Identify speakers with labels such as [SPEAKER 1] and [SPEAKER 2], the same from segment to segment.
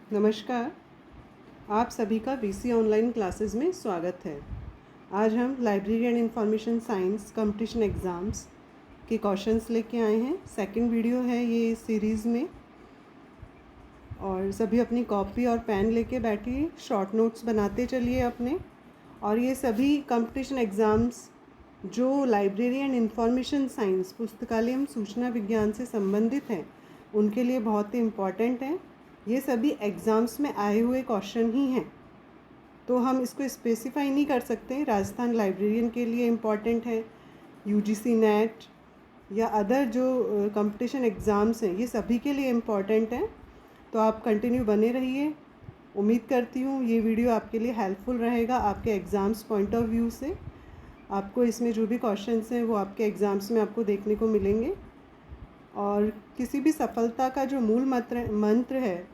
[SPEAKER 1] नमस्कार। आप सभी का वीसी ऑनलाइन क्लासेस में स्वागत है। आज हम library and information science competition exams के क्वेश्चंस लेके आए हैं। सेकंड वीडियो है ये सीरीज़ में, और सभी अपनी कॉपी और पेन लेके बैठिए, शॉर्ट नोट्स बनाते चलिए अपने। और ये सभी कंपटीशन एग्ज़ाम्स जो लाइब्रेरी एंड इंफॉर्मेशन साइंस पुस्तकालय एवं सूचना विज्ञान से संबंधित हैं उनके लिए बहुत ही इम्पॉर्टेंट हैं। ये सभी एग्ज़ाम्स में आए हुए क्वेश्चन ही हैं, तो हम इसको स्पेसिफाई नहीं कर सकते राजस्थान लाइब्रेरियन के लिए इम्पॉर्टेंट है, यूजीसी नेट या अदर जो कंपटीशन एग्ज़ाम्स हैं ये सभी के लिए इम्पॉर्टेंट हैं। तो आप कंटिन्यू बने रहिए। उम्मीद करती हूँ ये वीडियो आपके लिए हेल्पफुल रहेगा आपके एग्ज़ाम्स पॉइंट ऑफ व्यू से। आपको इसमें जो भी क्वेश्चंस हैं वो आपके एग्ज़ाम्स में आपको देखने को मिलेंगे। और किसी भी सफलता का जो मूल मंत्र है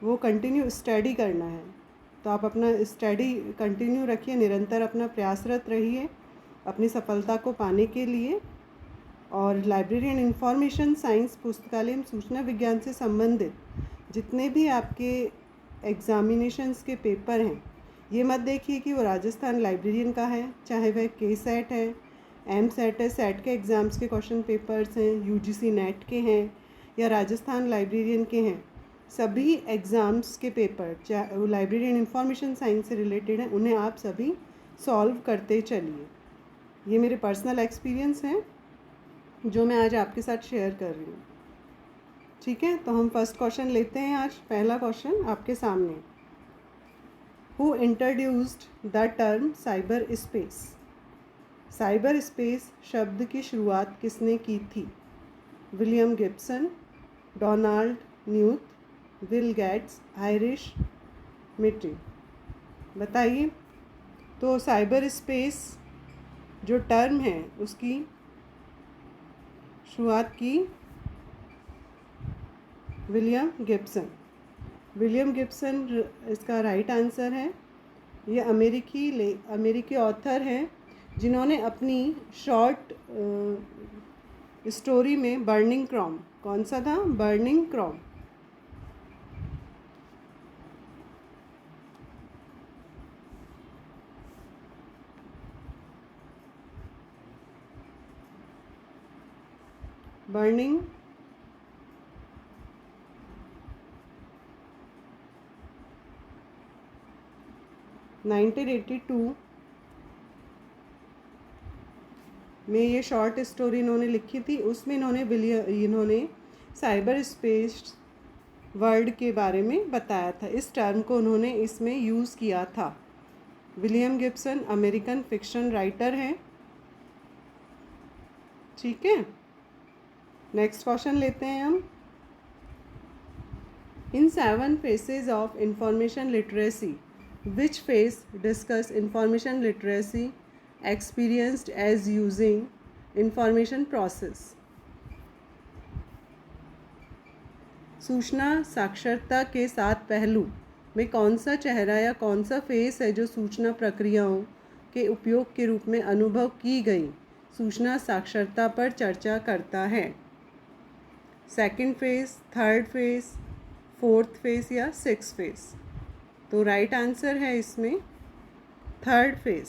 [SPEAKER 1] वो कंटिन्यू स्टडी करना है। तो आप अपना स्टडी कंटिन्यू रखिए, निरंतर अपना प्रयासरत रहिए अपनी सफलता को पाने के लिए। और लाइब्रेरी एंड इंफॉर्मेशन साइंस पुस्तकालय एवं सूचना विज्ञान से संबंधित जितने भी आपके एग्ज़ामिनेशंस के पेपर हैं, ये मत देखिए कि वो राजस्थान लाइब्रेरियन का है, चाहे वह के सेट है, एम सेट है, सेट के एग्ज़ाम्स के क्वेश्चन पेपर्स हैं, यूजीसी नेट के हैं या राजस्थान लाइब्रेरियन के हैं। सभी एग्ज़ाम्स के पेपर चाहे लाइब्रेरी एंड इंफॉर्मेशन साइंस से रिलेटेड हैं, उन्हें आप सभी सॉल्व करते चलिए। ये मेरे पर्सनल एक्सपीरियंस हैं जो मैं आज आपके साथ शेयर कर रही हूँ। ठीक है, तो हम फर्स्ट क्वेश्चन लेते हैं। आज पहला क्वेश्चन आपके सामने, who introduced the term cyber space. Cyber space शब्द की शुरुआत किसने की थी? William Gibson, Donald Knuth, Bill Gates, आयरिश मिट्री। बताइए। तो साइबर स्पेस जो टर्म है उसकी शुरुआत की विलियम गिब्सन। विलियम गिब्सन इसका राइट आंसर है। ये अमेरिकी ऑथर हैं जिन्होंने अपनी शॉर्ट स्टोरी में बर्निंग क्रॉम, कौन सा था? बर्निंग क्रॉम। बर्निंग 1982 में ये शॉर्ट स्टोरी इन्होंने लिखी थी। उसमें इन्होंने साइबर स्पेस वर्ड के बारे में बताया था। इस टर्म को उन्होंने इसमें यूज़ किया था। William Gibson American fiction writer हैं। ठीक है, नेक्स्ट क्वेश्चन लेते हैं हम। इन 7 phases of information literacy, which phase discuss information literacy experienced as using information process? सूचना साक्षरता के 7 पहलू में कौन सा चेहरा या कौन सा फेस है जो सूचना प्रक्रियाओं के उपयोग के रूप में अनुभव की गई सूचना साक्षरता पर चर्चा करता है? Second phase, third phase, fourth phase या सिक्स फेज? तो राइट आंसर है इसमें third phase.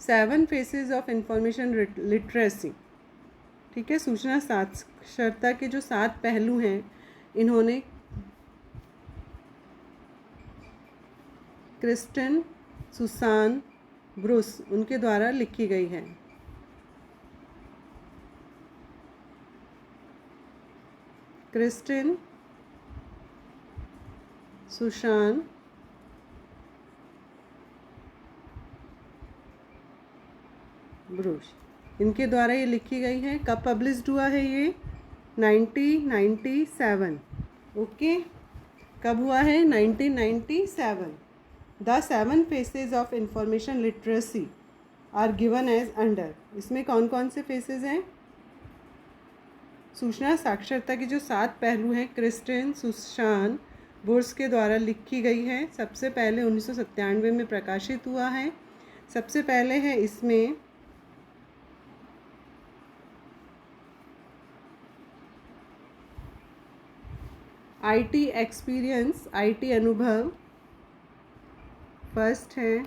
[SPEAKER 1] Seven faces of information literacy. ठीक है, सूचना साक्षरता के जो 7 पहलू हैं इन्होंने क्रिस्टन सुसान ब्रूस उनके द्वारा लिखी गई है। क्रिस्टन सुशान ब्रूस, इनके द्वारा ये लिखी गई है। कब पब्लिश्ड हुआ है ये? 1997। ओके, कब हुआ है? 1997। The 7 faces of information literacy are given as under. इसमें कौन कौन से फेसेस हैं? सूचना साक्षरता के जो 7 पहलू हैं क्रिस्टन सुशान बुर्स के द्वारा लिखी गई है। सबसे पहले 1997 में प्रकाशित हुआ है। सबसे पहले है इसमें आईटी एक्सपीरियंस, आईटी अनुभव फर्स्ट है,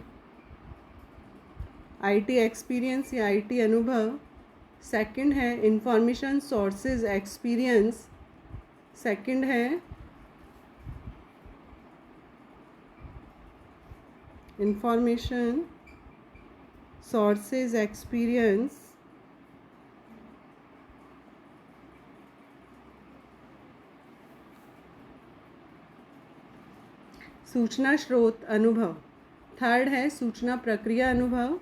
[SPEAKER 1] आईटी एक्सपीरियंस या आईटी अनुभव। सेकंड है इंफॉर्मेशन सोर्सेज एक्सपीरियंस, सेकंड है इंफॉर्मेशन सोर्सेज एक्सपीरियंस। सूचना स्रोत अनुभव, थर्ड है सूचना प्रक्रिया अनुभव,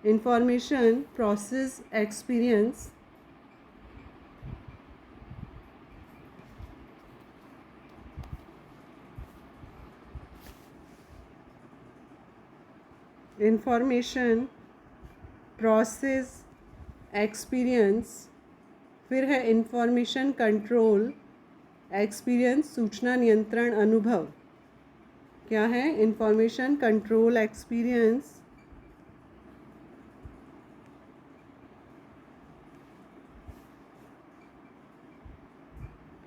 [SPEAKER 1] information process experience. Information process experience. फिर है इंफॉर्मेशन कंट्रोल एक्सपीरियंस, सूचना नियंत्रण अनुभव। क्या है? Information control experience.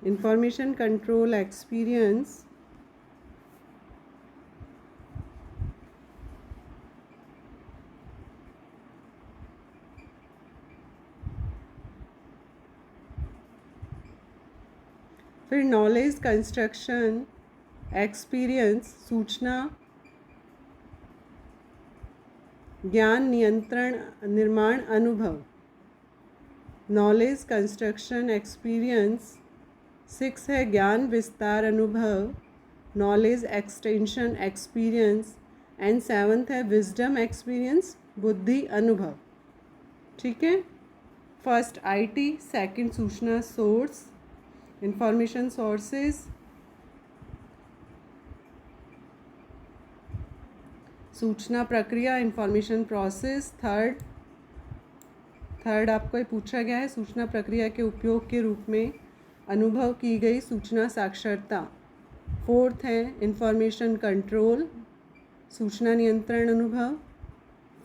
[SPEAKER 1] Information control experience. फिर नॉलेज कंस्ट्रक्शन एक्सपीरियंस, सूचना ज्ञान नियंत्रण निर्माण अनुभव। Knowledge construction experience. 6 है ज्ञान विस्तार अनुभव, knowledge extension experience. And 7th है विजडम एक्सपीरियंस, बुद्धि अनुभव। ठीक है, फर्स्ट आईटी, सेकंड सूचना सोर्स इंफॉर्मेशन सोर्सेज, सूचना प्रक्रिया इंफॉर्मेशन प्रोसेस। थर्ड आपको ये पूछा गया है सूचना प्रक्रिया के उपयोग के रूप में अनुभव की गई सूचना साक्षरता। फोर्थ है इंफॉर्मेशन कंट्रोल, सूचना नियंत्रण अनुभव।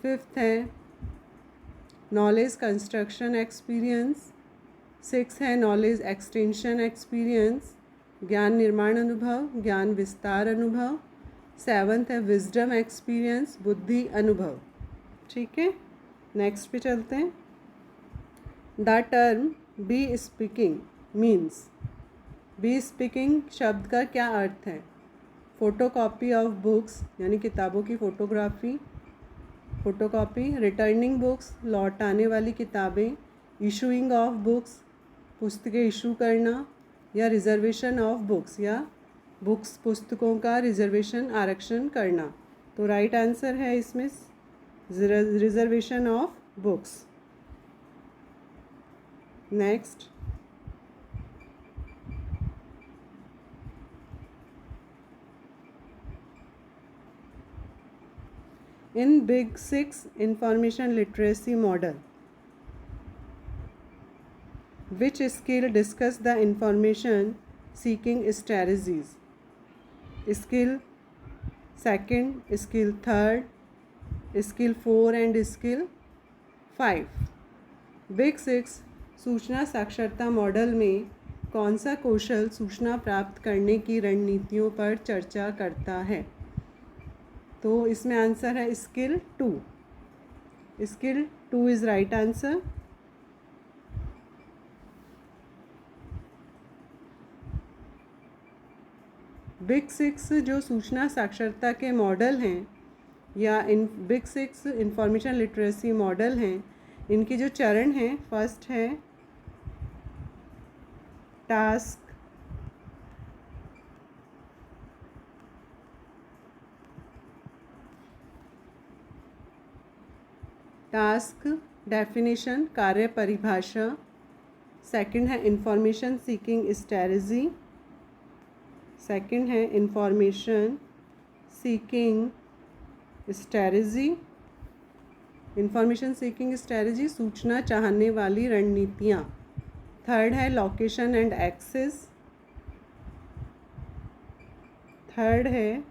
[SPEAKER 1] फिफ्थ है नॉलेज कंस्ट्रक्शन एक्सपीरियंस। 6 है नॉलेज एक्सटेंशन एक्सपीरियंस, ज्ञान निर्माण अनुभव, ज्ञान विस्तार अनुभव। 7th है विजडम एक्सपीरियंस, बुद्धि अनुभव। ठीक है, नेक्स्ट पे चलते हैं। The term be speaking means, be speaking शब्द का क्या अर्थ है? फोटोकॉपी ऑफ बुक्स यानी किताबों की फोटोग्राफी, फोटोकॉपी। रिटर्निंग बुक्स लौटाने वाली किताबें। इशूइंग ऑफ बुक्स पुस्तकें इशू करना, या रिजर्वेशन ऑफ बुक्स या बुक्स पुस्तकों का रिजर्वेशन आरक्षण करना। तो राइट आंसर है इसमें reservation of books. Next, in big 6 information literacy model which skill discuss the information seeking strategies? Skill second, skill third, skill 4 and skill 5। Big 6 सूचना साक्षरता मॉडल में कौन सा कौशल सूचना प्राप्त करने की रणनीतियों पर चर्चा करता है? तो इसमें आंसर है skill 2। Skill 2 is right answer. Big 6 जो सूचना साक्षरता के मॉडल हैं या in big 6 information literacy model हैं, इनकी जो चरण हैं, फर्स्ट है टास्क, टास्क डेफिनेशन कार्य परिभाषा। सेकंड है इंफॉर्मेशन सीकिंग स्ट्रैटेजी, सेकंड है information seeking strategy. Information seeking strategy सूचना चाहने वाली रणनीतियाँ। थर्ड है लोकेशन एंड एक्सेस, थर्ड है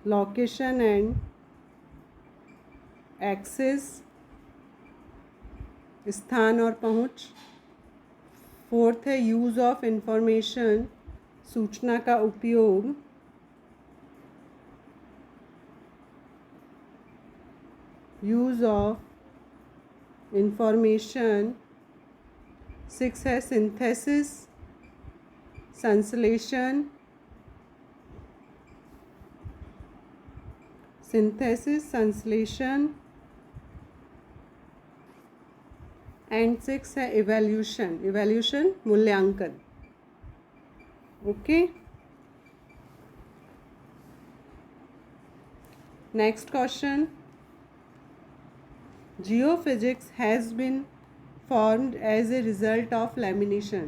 [SPEAKER 1] लोकेशन एंड एक्सेस स्थान और पहुँच। फोर्थ है यूज़ ऑफ इंफॉर्मेशन, सूचना का उपयोग। Use of information. सिक्स है सिंथेसिस, संश्लेषण। सिंथेसिस, संश्लेषण। एंड सिक्स है इवैल्यूशन। इवैल्यूशन मूल्यांकन। Okay, next question. Geophysics has been formed as a result of lamination.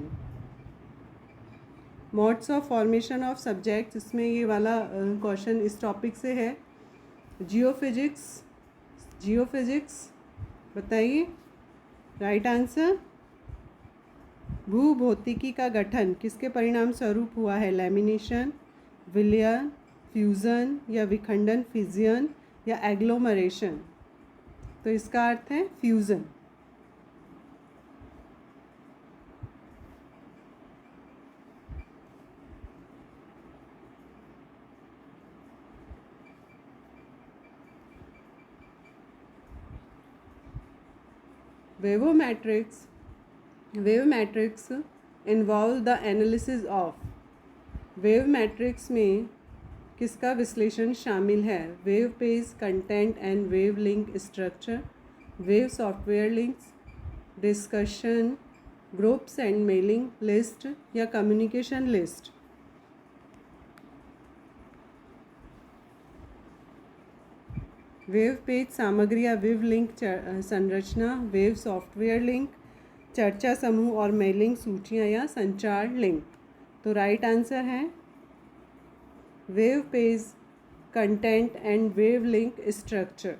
[SPEAKER 1] Modes of formation of subjects, इसमें ये वाला क्वेश्चन इस टॉपिक से है। जियोफिजिक्स, जियोफिजिक्स बताइए राइट आंसर। भूभौतिकी का गठन किसके परिणाम स्वरूप हुआ है? लैमिनेशन, विलय, फ्यूज़न या विखंडन, फिजियन या एग्लोमरेशन। तो इसका अर्थ है fusion. Webometrics, web metrics involve the analysis of. Web metrics में किसका विश्लेषण शामिल है? Web page, content and web link structure, web software links, discussion, groups and mailing list या कम्युनिकेशन लिस्ट। वेव पेज सामग्री या वेव लिंक संरचना, web software link चर्चा समूह और मेलिंग सूचियाँ या संचार लिंक। तो राइट आंसर है web page, content and web link structure.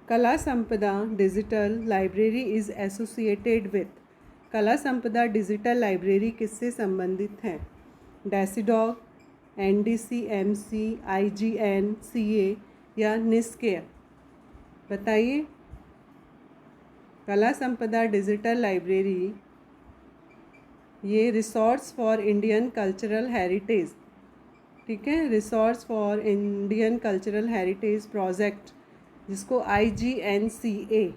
[SPEAKER 1] कला संपदा digital library is associated with. कला संपदा डिजिटल लाइब्रेरी किससे संबंधित है? डेसीडॉग, एनडीसी, एमसी, आईजीएन, सीए या निस्केयर। बताइए। कला संपदा डिजिटल लाइब्रेरी ये resource for Indian cultural heritage, ठीक है, resource for Indian cultural heritage project, जिसको आईजीएनसीए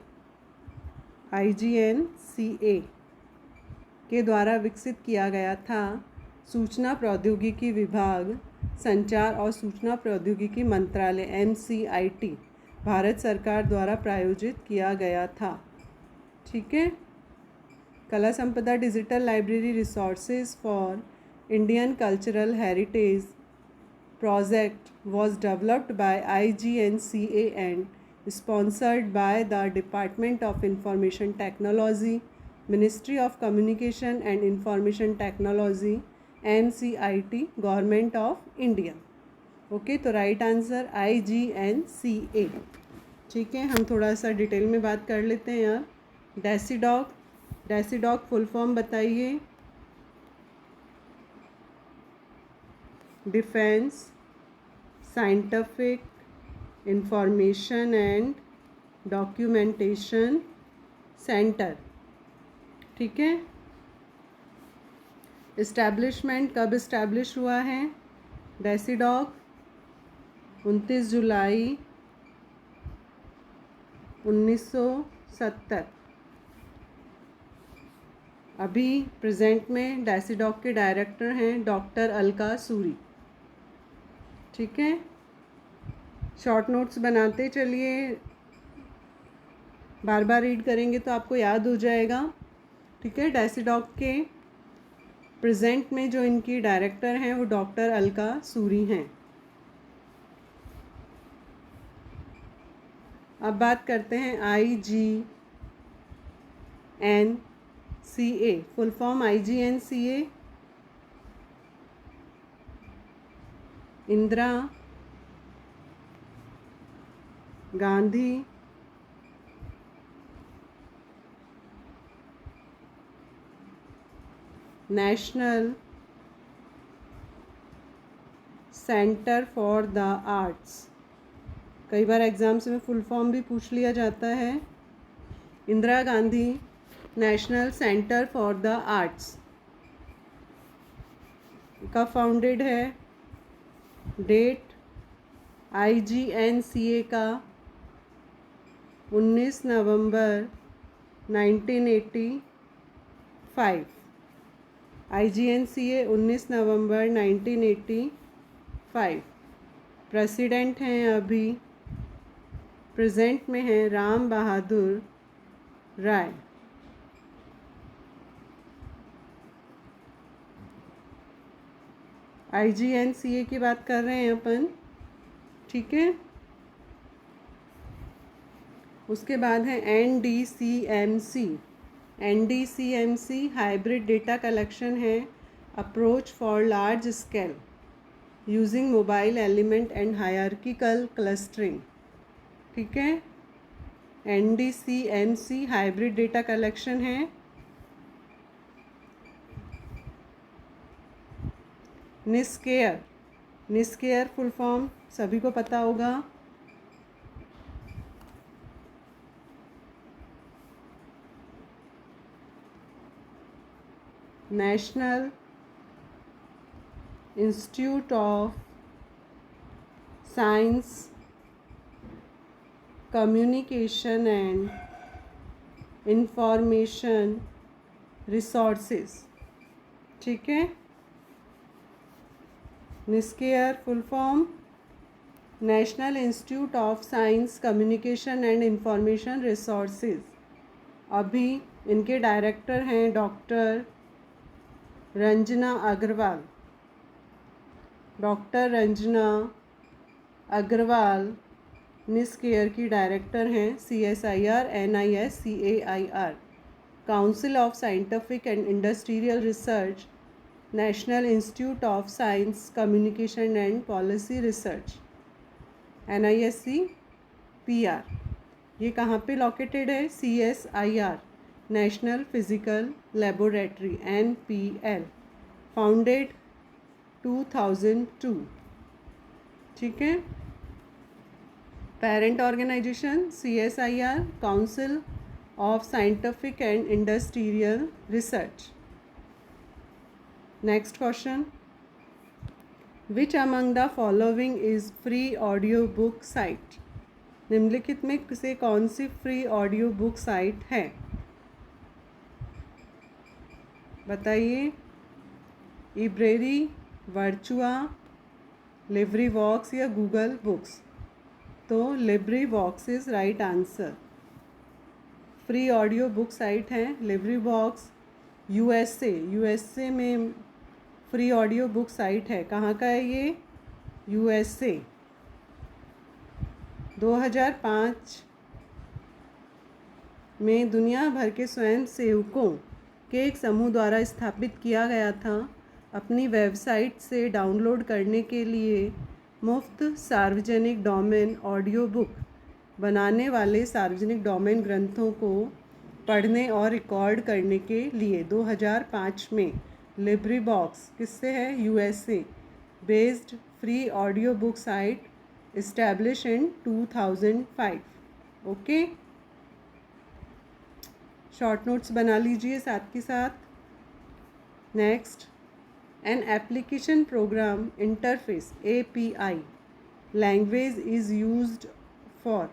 [SPEAKER 1] के द्वारा विकसित किया गया था। सूचना प्रौद्योगिकी विभाग, संचार और सूचना प्रौद्योगिकी मंत्रालय एमसीआईटी भारत सरकार द्वारा प्रायोजित किया गया था। ठीक है। कला संपदा digital library resources for Indian cultural heritage project was developed by IGNCA and sponsored by the Department of Information Technology, Ministry of Communication and Information Technology, MCIT, Government of India. Okay, तो right answer IGNCA। ठीक है, हम थोड़ा सा detail में बात कर लेते हैं यार। डेसीडॉग, डेसीडॉग फुल फॉर्म बताइए। Defence scientific information and documentation centre. ठीक है। इस्टेब्लिशमेंट कब इस्टेब्लिश हुआ है? डेसीडॉग 29 जुलाई 1970। अभी प्रेजेंट में डेसीडॉग के डायरेक्टर हैं डॉक्टर अलका सूरी। ठीक है। शॉर्ट नोट्स बनाते चलिए, बार बार रीड करेंगे तो आपको याद हो जाएगा। ठीक है। डेसीडॉग के प्रेजेंट में जो इनकी डायरेक्टर हैं वो डॉक्टर अलका सूरी हैं। अब बात करते हैं IGNCA, full form IGNCA Indira Gandhi national centre for the arts. कई बार एग्ज़ाम्स में फुल फॉर्म भी पूछ लिया जाता है। Indira Gandhi national centre for the arts कब फाउंडेड है? डेट IGNCA का 19 नवंबर 1985। IGNCA 19 नवंबर 1985। प्रेसिडेंट हैं अभी, प्रेजेंट में हैं राम बहादुर राय। IGNCA की बात कर रहे हैं अपन, ठीक है। उसके बाद है NDCMC। NDCMC hybrid data collection है, approach for large scale using mobile element and hierarchical clustering, ठीक है। NDCMC हाइब्रिड डेटा कलेक्शन है। निस्केयर, निस्केयर फुल फॉर्म सभी को पता होगा। National Institute of Science Communication and Information Resources, ठीक है। NISCAIR full form National Institute of Science Communication and Information Resources. अभी इनके डायरेक्टर हैं doctor Ranjana Agarwal. Doctor Ranjana Agarwal NISCAIR की डायरेक्टर हैं। CSIR NISCAIR council of Scientific and Industrial Research, National Institute of Science Communication and Policy Research NISCPR। ये कहाँ पे located है? CSIR National Physical Laboratory NPL, founded 2002, ठीक है। Parent organisation CSIR Council of Scientific and Industrial Research. Next question, which among the following is free audio book site? निम्नलिखित में से कौन सी फ्री ऑडियो बुक साइट है? बताइए। इब्रेरी, वर्चुआ, लिब्रीवॉक्स या गूगल बुक्स? तो LibriVox is right answer. Free audio book site है लिब्रीवॉक्स। USA में फ्री ऑडियो बुक साइट है। कहाँ का है ये? USA। 2005 में दुनिया भर के स्वयं सेवकों के एक समूह द्वारा स्थापित किया गया था। अपनी वेबसाइट से डाउनलोड करने के लिए मुफ्त सार्वजनिक डोमेन ऑडियो बुक बनाने वाले सार्वजनिक डोमेन ग्रंथों को पढ़ने और रिकॉर्ड करने के लिए 2005 में लिब्रीवॉक्स किससे है? USA based free audio book site establish in 2005। Okay, short notes बना लीजिए साथ के साथ। Next, an application program interface API language is used for.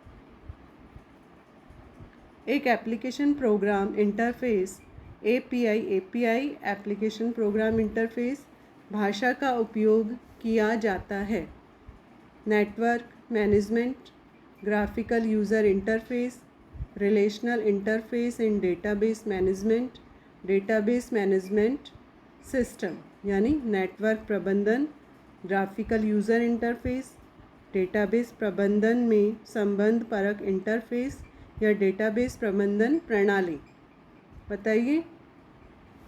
[SPEAKER 1] एक application program interface API application program interface भाषा का उपयोग किया जाता है। Network management, graphical user interface, relational interface in database management, database management system यानी नेटवर्क प्रबंधन, graphical user interface, database प्रबंधन में संबंध परक इंटरफेस या डेटाबेस प्रबंधन प्रणाली। बताइए।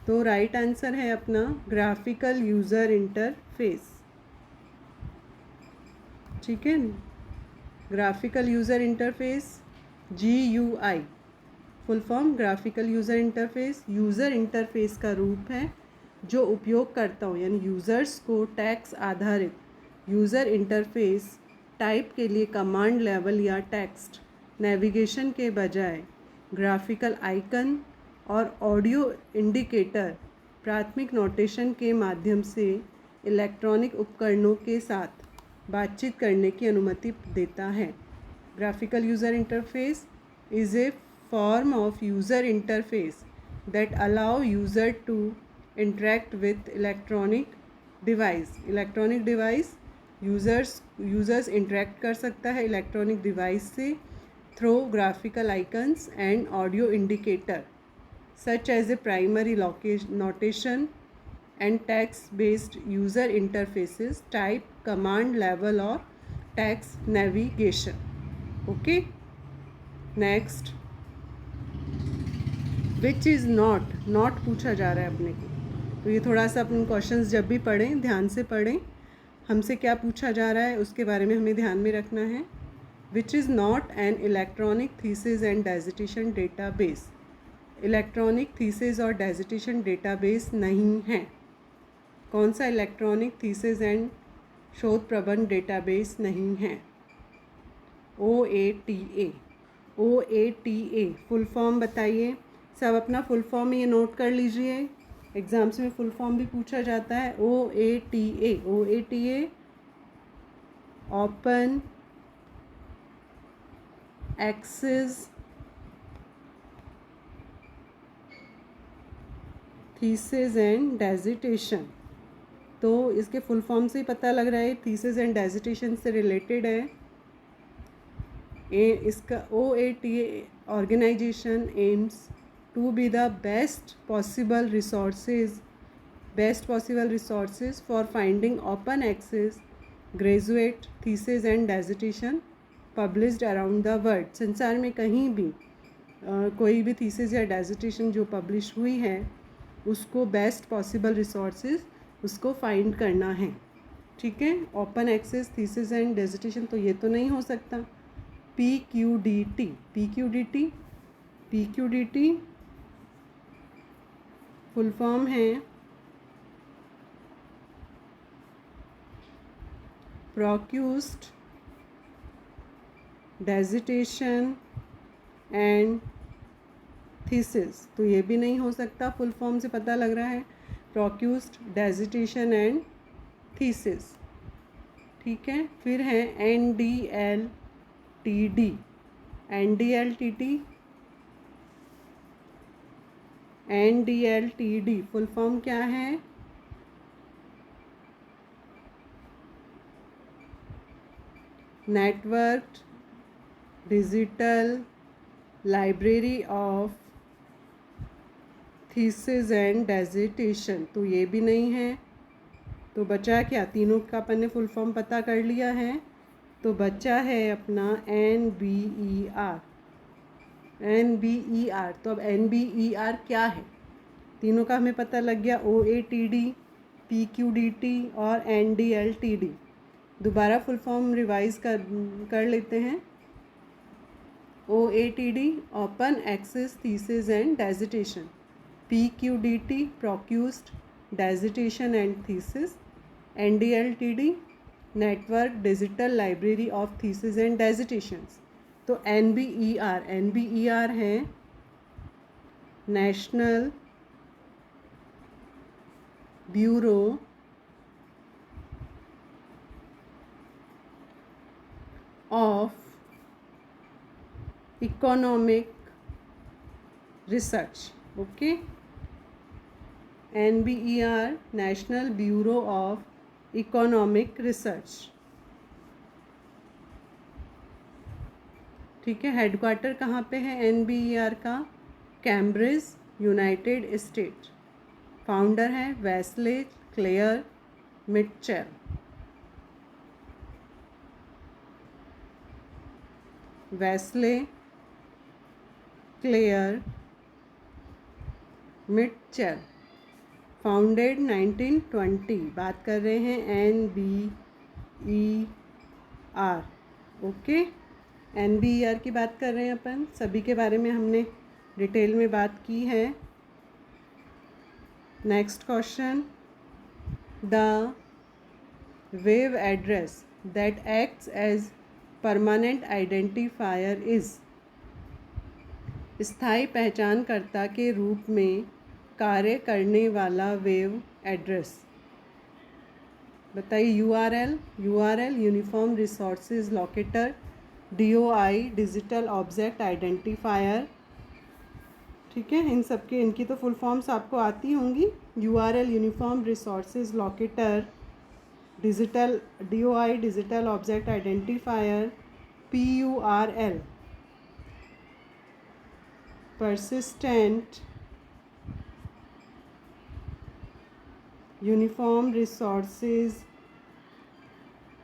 [SPEAKER 1] तो राइट आंसर है अपना ग्राफिकल यूज़र इंटरफेस, ठीक है। Graphical user interface GUI full form graphical user interface user interface का रूप है जो उपयोगकर्ताओं यानी यूज़र्स को टेक्स्ट आधारित यूज़र इंटरफेस टाइप के लिए कमांड लेवल या टेक्स्ट नेविगेशन के बजाय ग्राफिकल आइकन और ऑडियो इंडिकेटर प्राथमिक नोटेशन के माध्यम से इलेक्ट्रॉनिक उपकरणों के साथ बातचीत करने की अनुमति देता है। Graphical user interface is a form of user interface that allow user to interact with electronic device users interact कर सकता है electronic device से through graphical icons and audio indicator such as a primary notation and text based user interfaces type command level or text navigation. Okay, next, which is not पूछा जा रहा है अपने को, तो ये थोड़ा सा अपन क्वेश्चंस जब भी पढ़ें ध्यान से पढ़ें। हमसे क्या पूछा जा रहा है उसके बारे में हमें ध्यान में रखना है। Which is not an electronic thesis and dissertation database. Electronic thesis और डेजिटेशन डेटाबेस नहीं है। कौन सा इलेक्ट्रॉनिक थीसिस एंड शोध प्रबंध डेटाबेस नहीं है? OATA। OATA फुल फॉर्म बताइए। सब अपना फुल फॉर्म ये नोट कर लीजिए, एग्ज़ाम्स में फुल फॉर्म भी पूछा जाता है। OATA open access thesis and dissertation. तो इसके फुल फॉर्म से ही पता लग रहा है थीसिस एंड डेजिटेशन से रिलेटेड है। इसका OATA organisation aims to be the best possible resources for finding open access graduate thesis and dissertation published around the world। संसार में कहीं भी कोई भी थीसिस या डिसर्टेशन जो पब्लिश हुई है उसको बेस्ट पॉसिबल रिसोर्सेज उसको फाइंड करना है। ठीक है, open access thesis and dissertation तो ये तो नहीं हो सकता। PQDT फुल फॉर्म है प्रोक्यूस्ड डेजिटेशन एंड थीसिस, तो ये भी नहीं हो सकता। फुल फॉर्म से पता लग रहा है प्रोक्यूस्ड डेजिटेशन एंड थीसिस। ठीक है, फिर है NDLTD फुल फॉर्म क्या है? Network digital library of thesis and dissertation, तो ये भी नहीं है। तो बचा क्या? तीनों का अपन ने फुल फॉर्म पता कर लिया है, तो बचा है अपना NBER। तो अब NBER क्या है? तीनों का हमें पता लग गया, OATD, PQDT और NDLTD। दोबारा फुल फॉर्म रिवाइज कर लेते हैं। OATD open access thesis and dissertation, PQDT ProQuest dissertation and thesis, NDLTD network digital library of thesis and dissertations. तो NBER है National Bureau of Economic Research. Okay, NBER National Bureau of Economic Research. ठीक है, headquarter कहाँ पे है NBER का? Cambridge, United State. Founder है Wesley Clair Mitchell. Wesley Clair Mitchell, founded 1920। बात कर रहे हैं NBER। ओके, NBER की बात कर रहे हैं अपन। सभी के बारे में हमने डिटेल में बात की है। Next question, the wave address that acts as permanent identifier is स्थायी पहचानकर्ता के रूप में कार्य करने वाला वेव एड्रेस। बताइए URL uniform resources locator, DOI digital object identifier. ठीक है, इन सब के इनकी तो फुल फॉर्म्स आपको आती होंगी। URL uniform resources locator, digital DOI digital object identifier, PURL persistent uniform resources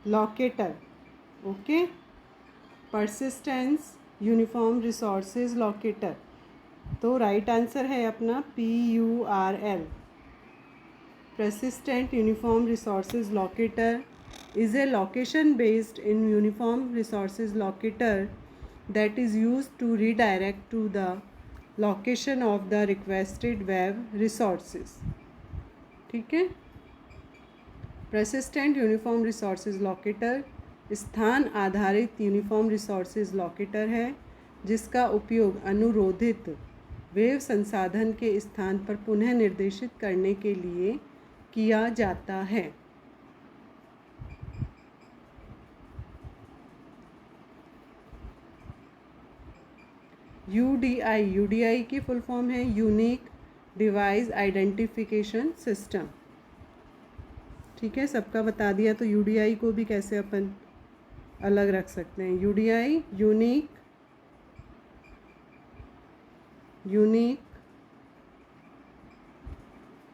[SPEAKER 1] locator। Okay, persistence uniform resources locator। तो राइट आंसर है अपना PURL। persistent uniform resources locator is a location based in uniform resources locator that is used to redirect to the location of the requested web resources। ठीक है, persistent uniform resources locator स्थान आधारित uniform resources locator है जिसका उपयोग अनुरोधित wave संसाधन के स्थान पर पुनः निर्देशित करने के लिए किया जाता है। यूडीआई की फुल फॉर्म है यूनिक डिवाइस आइडेंटिफिकेशन सिस्टम। ठीक है, सबका बता दिया, तो यूडीआई को भी कैसे अपन अलग रख सकते हैं। UDI unique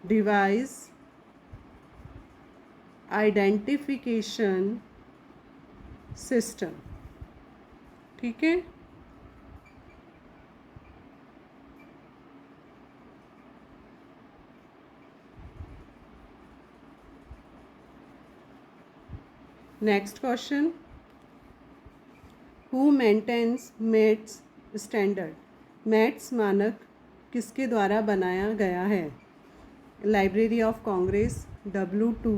[SPEAKER 1] device identification system. ठीक है, next question, who maintains METS standard. METS मानक किसके द्वारा बनाया गया है। Library of Congress, W2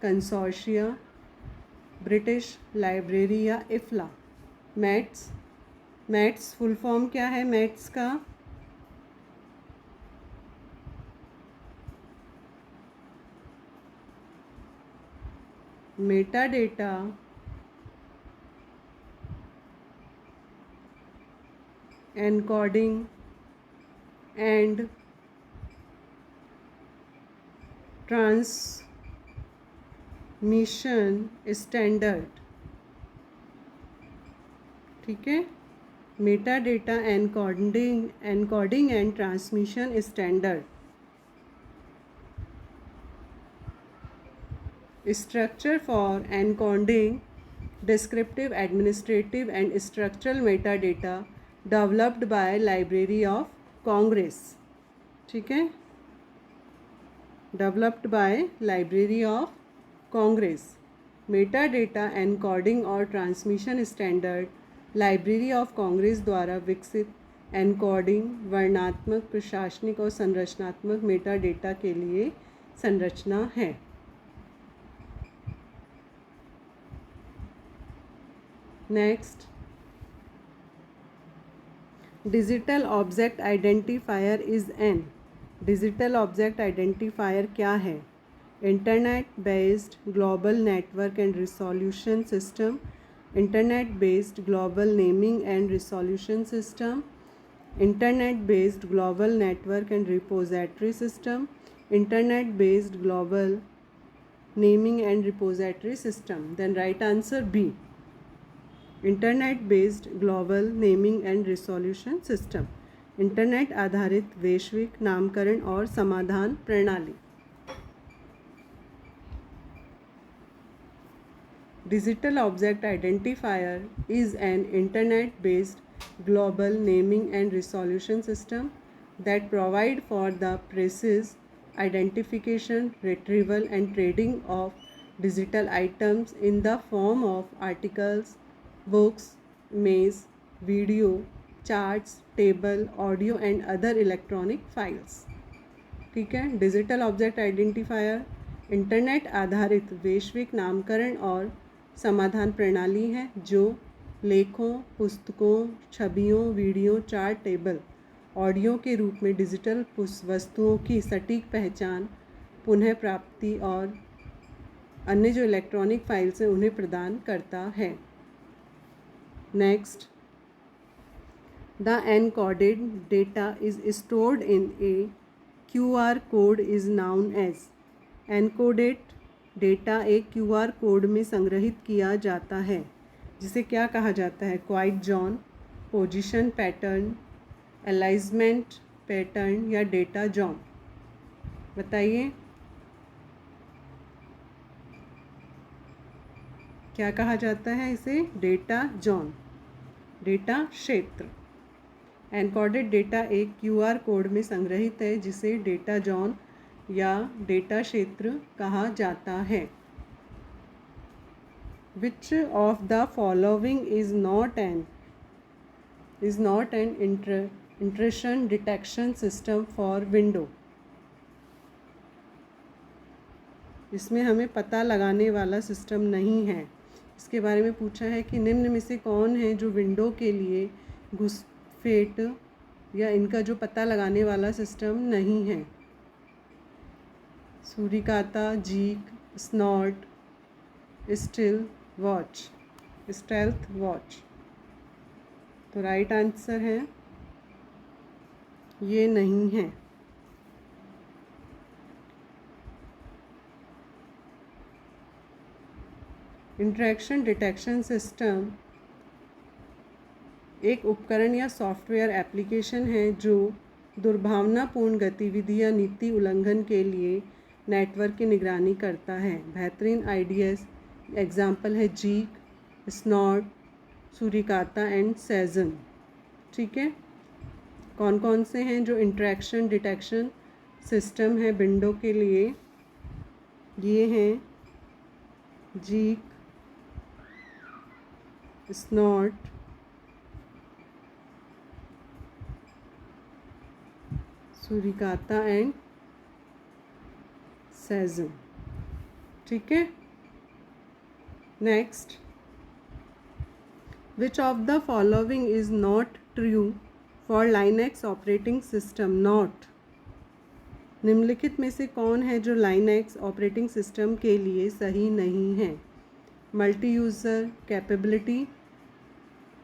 [SPEAKER 1] consortia, British Library या इफ्ला। मेट्स फुल फॉर्म क्या है मेट्स का। Metadata encoding and transmission standard. ठीक है, metadata encoding and transmission standard. Structure for encoding descriptive, administrative and structural metadata developed by Library of Congress। ठीक है, developed by Library of Congress। Metadata encoding और transmission standard Library of Congress द्वारा विकसित encoding, वर्णनात्मक, प्रशासनिक और संरचनात्मक metadata के लिए संरचना है। Next, digital object identifier is an. Digital object identifier क्या है। Internet based global network and resolution system, internet based global naming and resolution system, internet based global network and repository system, internet based global naming and repository system. Then right answer B, internet based global naming and resolution system. Internet आधारित वैश्विक नामकरण और समाधान प्रणाली। Digital object identifier is an internet based global naming and resolution system that provide for the precise identification, retrieval and trading of digital items in the form of articles, books, images, video, charts, table, audio and other electronic files। ठीक है, digital object identifier internet आधारित वैश्विक नामकरण और समाधान प्रणाली है जो लेखों, पुस्तकों, छवियों, वीडियो, चार्ट, टेबल, ऑडियो के रूप में डिजिटल वस्तुओं की सटीक पहचान, पुनः प्राप्ति और अन्य जो इलेक्ट्रॉनिक फाइल्स हैं उन्हें प्रदान करता है। Next, the encoded data is stored in a QR code is known as. Encoded data एक QR कोड में संग्रहित किया जाता है जिसे क्या कहा जाता है? Quiet zone, position pattern, alignment pattern या डेटा जॉन। बताइए क्या कहा जाता है इसे? डेटा जॉन, डेटा क्षेत्र। एनकोडेड डेटा एक QR कोड में संग्रहित है जिसे डेटा जॉन या डेटा क्षेत्र कहा जाता है। Which of the following is not an intrusion detection system for window? इसमें हमें पता लगाने वाला सिस्टम नहीं है। इसके बारे में पूछा है कि निम्न में से कौन है जो विंडो के लिए घुसपैठ या इनका जो पता लगाने वाला सिस्टम नहीं है? सूरिकाता, जीक, स्नॉट, स्टेल्थ वॉच। तो राइट आंसर है ये नहीं है। इंटरेक्शन डिटेक्शन सिस्टम एक उपकरण या सॉफ्टवेयर एप्लीकेशन है जो दुर्भावनापूर्ण गतिविधि या नीति उल्लंघन के लिए नेटवर्क की निगरानी करता है। बेहतरीन आइडियाज़ एग्जाम्पल है जीक, स्नॉट, सूरिकाता एंड सेजन। ठीक है, कौन कौन से हैं जो इंटरेक्शन डिटेक्शन सिस्टम है विंडो के लिए? ये हैं जीक, स्नॉट, सूरिकाता एंड सेजन। ठीक है, next, which of the following is not true for Linux operating system? Not, निम्नलिखित में से कौन है जो लाइनेक्स ऑपरेटिंग सिस्टम के लिए सही नहीं है? मल्टी यूज़र कैपेबिलिटी,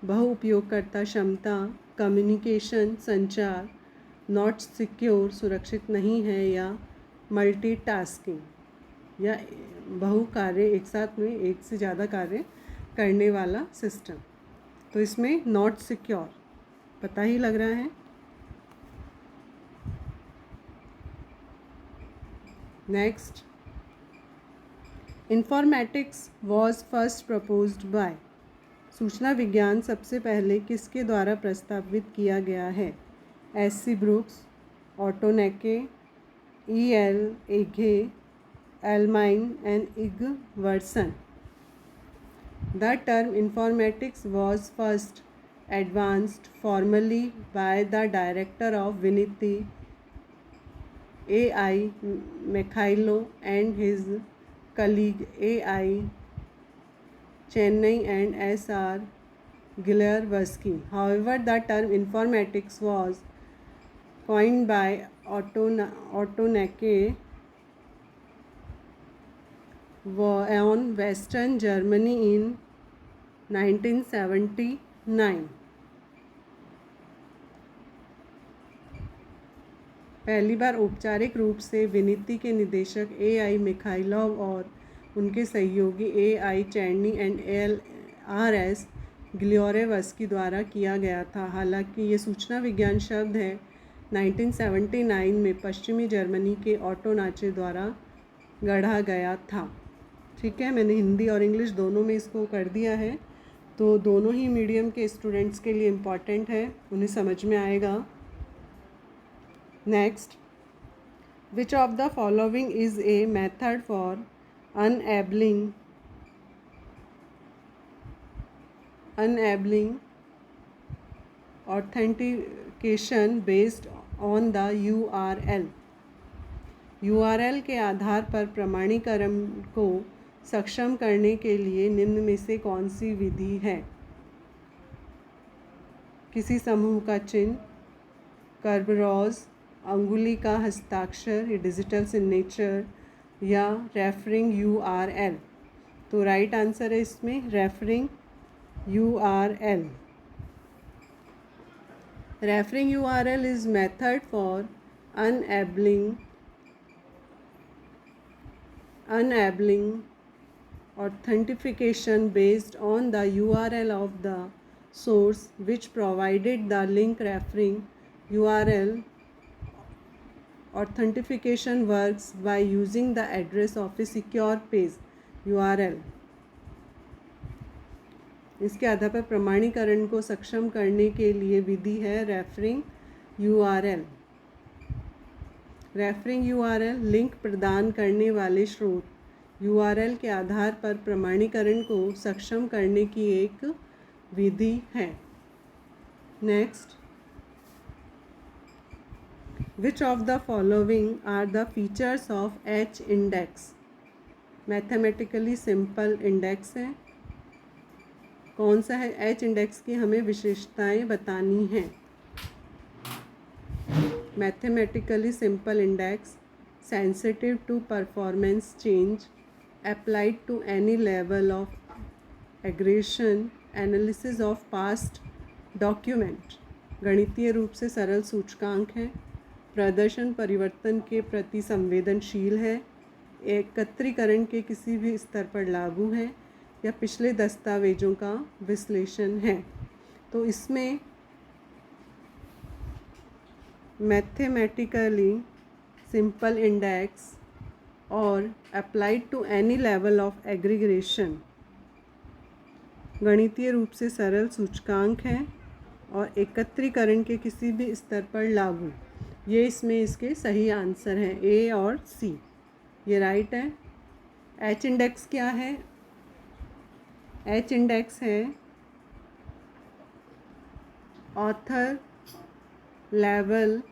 [SPEAKER 1] बहुउपयोगकर्ता क्षमता, कम्युनिकेशन संचार, नॉट सिक्योर सुरक्षित नहीं है, या मल्टीटास्किंग या बहु कार्य एक साथ में एक से ज़्यादा कार्य करने वाला सिस्टम। तो इसमें नॉट सिक्योर पता ही लग रहा है। Next, informatics was first proposed by. सूचना विज्ञान सबसे पहले किसके द्वारा प्रस्तावित किया गया है? S.C. Brooks, Otto Nacke, E.L. Egghe, Almind and Ingwersen. The term informatics was first advanced formally by the director of Vinity, A.I. Mikhailo, and his colleague A.I. Chennai and S.R. Gilyarsky. However, the term informatics was coined by Otto Necke on Western Germany in 1979. पहली बार औपचारिक रूप से विनिती के निदेशक A.I. Mikhailov और उनके सहयोगी A.I. चैर्नी and L.R.S. ग्लियोरेवस्की द्वारा किया गया था। हालांकि ये सूचना विज्ञान शब्द है 1979 में पश्चिमी जर्मनी के ऑटो नाचे द्वारा गढ़ा गया था। ठीक है, मैंने हिंदी और इंग्लिश दोनों में इसको कर दिया है, तो दोनों ही मीडियम के स्टूडेंट्स के लिए इम्पॉर्टेंट है, उन्हें समझ में आएगा। Next, which of the following is a method for enabling authentication based on the URL? URL के आधार पर प्रमाणीकरण को सक्षम करने के लिए निम्न में से कौन सी विधि है? किसी समूह का चिन्ह, कर्बरॉज, अंगुली का हस्ताक्षर, डिजिटल सिग्नेचर या रेफरिंग यूआरएल। तो राइट आंसर है इसमें referring URL. Referring URL is method for enabling authentication based on the URL of the source which provided the link. Referring URL authentication works by using the address of a secure page URL. इसके आधार पर प्रमाणीकरण को सक्षम करने के लिए विधि है referring URL। Referring URL link प्रदान करने वाले स्रोत URL के आधार पर प्रमाणीकरण को सक्षम करने की एक विधि है। Next, which of the following are the features of H index? Mathematically simple index है। कौन सा है? H इंडेक्स की हमें विशेषताएं बतानी हैं। Mathematically simple index, sensitive to performance change, applied to any level of aggregation, analysis of past document, गणितीय रूप से सरल सूचकांक है, प्रदर्शन परिवर्तन के प्रति संवेदनशील है, एकत्रीकरण के किसी भी स्तर पर लागू है या पिछले दस्तावेजों का विश्लेषण है। तो इसमें मैथमेटिकली सिंपल इंडेक्स और applied to any level of aggregation, गणितीय रूप से सरल सूचकांक है और एकत्रीकरण के किसी भी स्तर पर लागू, ये इसमें इसके सही आंसर हैं, ए और सी, ये राइट है। H इंडेक्स क्या है? H इंडेक्स है ऑथर लेवल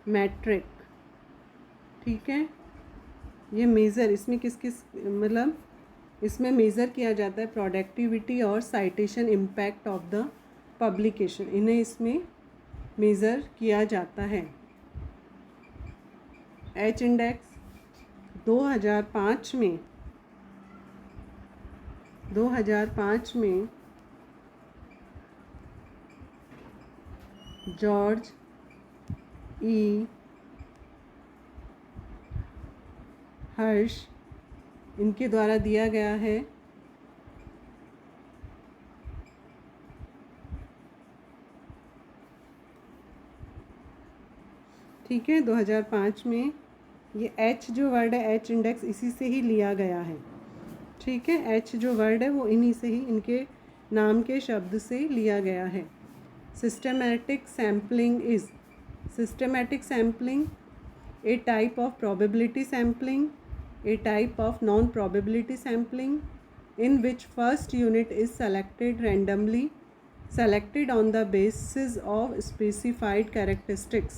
[SPEAKER 1] मैट्रिक। ठीक है, ये मेज़र इसमें किस किस मतलब इसमें मेज़र किया जाता है प्रोडक्टिविटी और citation impact of the publication, इन्हें इसमें मेज़र किया जाता है। H इंडेक्स 2005 में जॉर्ज ई हर्ष इनके द्वारा दिया गया है। ठीक है, 2005 में ये H जो वर्ड है, H इंडेक्स इसी से ही लिया गया है। ठीक है, H जो वर्ड है वो इन्हीं से ही, इनके नाम के शब्द से लिया गया है। Systematic sampling is, systematic sampling A type of probability sampling, a type of non-probability sampling in which first unit is randomly selected on the basis of specified characteristics.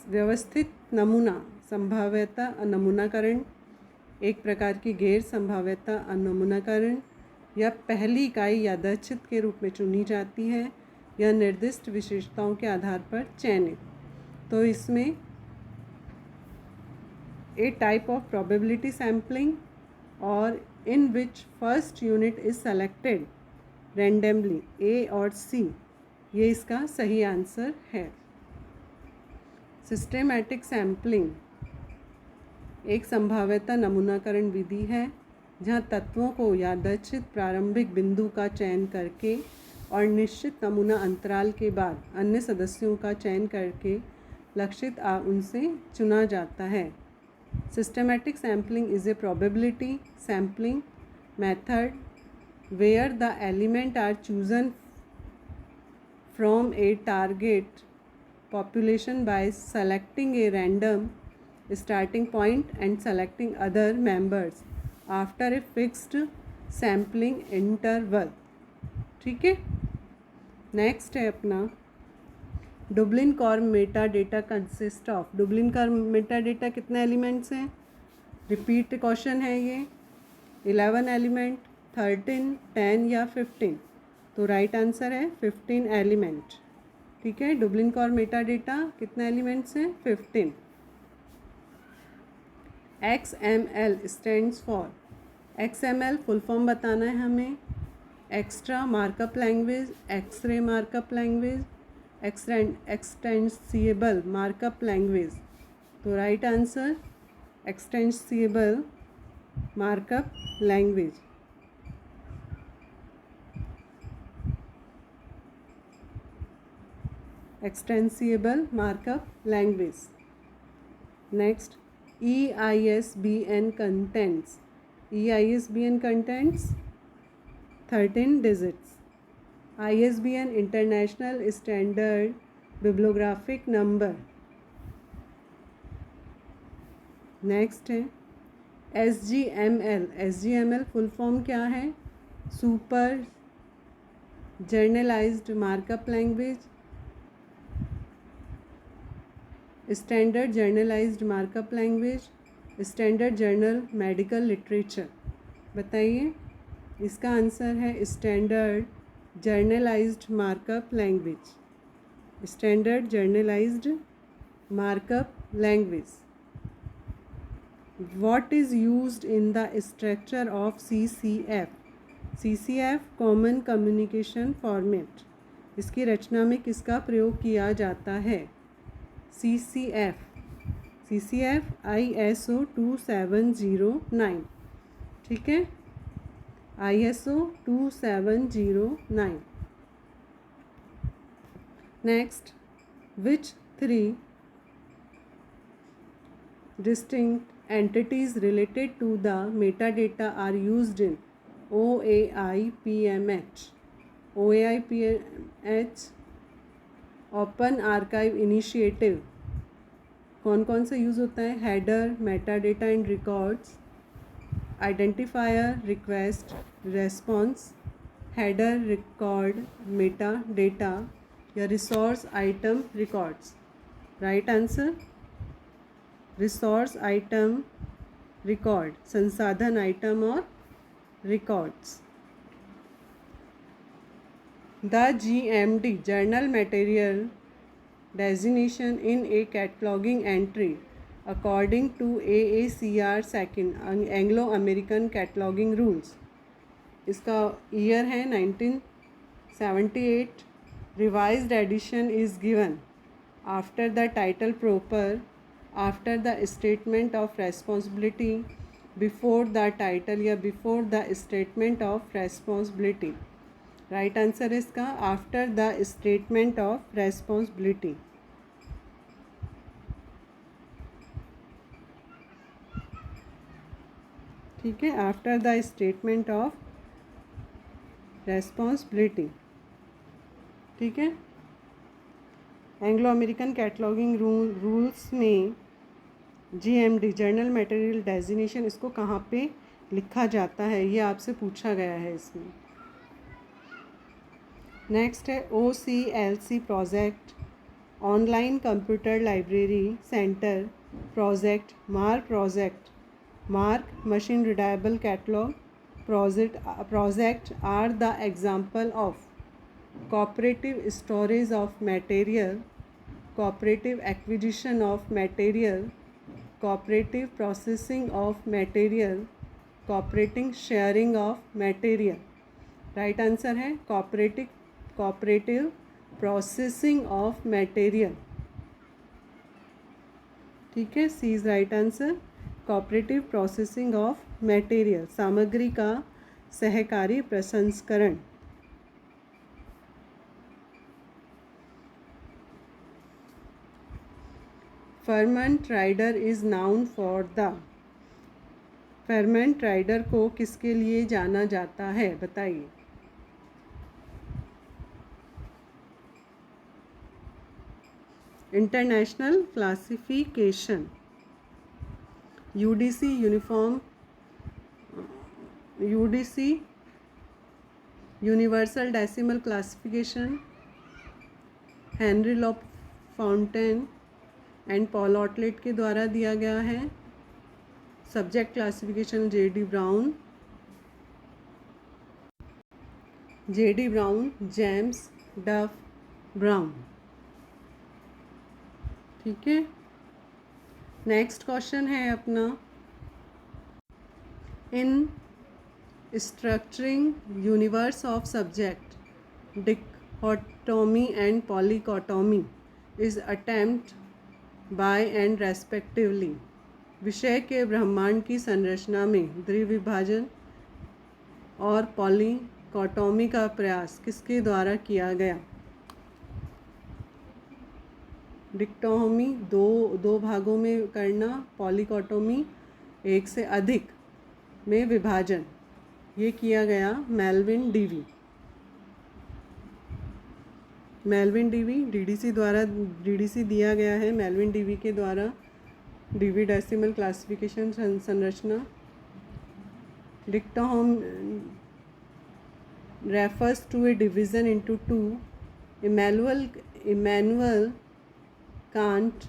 [SPEAKER 1] व्यवस्थित नमूना संभाव्यता नमूनाकरण एक प्रकार की गैर संभाव्यता नमूनाकरण या पहली इकाई यादृच्छिक के रूप में चुनी जाती है या निर्दिष्ट विशेषताओं के आधार पर चयनित। तो इसमें a type of probability sampling or in which first unit is selected randomly, A और C, ये इसका सही आंसर है। सिस्टेमैटिक सैम्पलिंग एक संभाव्यता नमूनाकरण विधि है जहाँ तत्वों को यादृच्छिक प्रारंभिक बिंदु का चयन करके और निश्चित नमूना अंतराल के बाद अन्य सदस्यों का चयन करके लक्षित उनसे चुना जाता है। Systematic sampling is a probability sampling method where the elements are chosen from a target population by selecting a random starting point and selecting other members after a fixed sampling interval. ठीक है, next है अपना Dublin core Meta data consist of, Dublin का Meta data कितने elements हैं? Repeat question है ये। 11 element, 13, 10 या 15? तो राइट आंसर है 15 एलिमेंट। ठीक है, डुब्लिन कॉर मेटा डेटा कितने एलिमेंट्स हैं? 15। XML stands for, XML full form बताना है हमें। Extra markup language, xray markup language, extensible markup language. तो right answer extensible markup language. Extensible markup language. Next, EISBN contents, EISBN contents 13 digits। ISBN international standard bibliographic number. Next है SGML full form क्या है? Super generalized markup language, standard generalized markup language, standard journal medical literature. बताइए, इसका answer है standard generalized markup language, standard generalized markup language. What is used in the structure of CCF? CCF common communication format, इसकी रचना में किसका प्रयोग किया जाता है? CCF ISO 2709। ठीक है, ISO 2709। Next, which 3 distinct entities related to the metadata are used in OAI-PMH? OAI-PMH open archive initiative कौन कौन सा यूज़ होता है? Header, meta data and records, identifier, request, response, header, record, meta data या resource item records. Right answer resource item record, संसाधन item और records. The GMD journal material designation in a cataloging entry according to AACR second Anglo American cataloging rules। इसका year है 1978। Revised edition is given after the title proper, after the statement of responsibility, before the title या before the statement of responsibility. Right answer है इसका after the statement of responsibility. ठीक है, after the statement of responsibility. ठीक है, Anglo American cataloguing rules में GMD journal material designation, इसको कहाँ पे लिखा जाता है, ये आपसे पूछा गया है इसमें। नेक्स्ट है OCLC project, online computer library center project, MARC machine readable catalogue project are the example of cooperative storage of material, cooperative acquisition of material, cooperative processing of material, cooperating sharing of material। Right answer है cooperative processing of material। ठीक है, C is right answer, cooperative processing of material, सामग्री का सहकारी प्रसंस्करण। Fremont Rider is known for the, Fremont Rider को किसके लिए जाना जाता है? बताइए। International classification, UDC uniform, UDC universal decimal classification, Henri Fontaine and Paul Otlet के द्वारा दिया गया है। Subject classification J.D. Brown, James Duff Brown. ठीक है, नेक्स्ट क्वेश्चन है अपना, in structuring universe of subject dichotomy and polychotomy is attempt by and respectively. विषय के ब्रह्मांड की संरचना में द्विविभाजन और पॉलीकोटोमी का प्रयास किसके द्वारा किया गया? डिकोटोमी दो भागों में करना, पॉलीकोटोमी एक से अधिक में विभाजन, ये किया गया मेलविन डीवी डीडीसी दिया गया है मेलविन डीवी के द्वारा। डीवी डेसिमल क्लासिफिकेशन संरचना। Dichotomy refers to a division into two. Immanuel Kant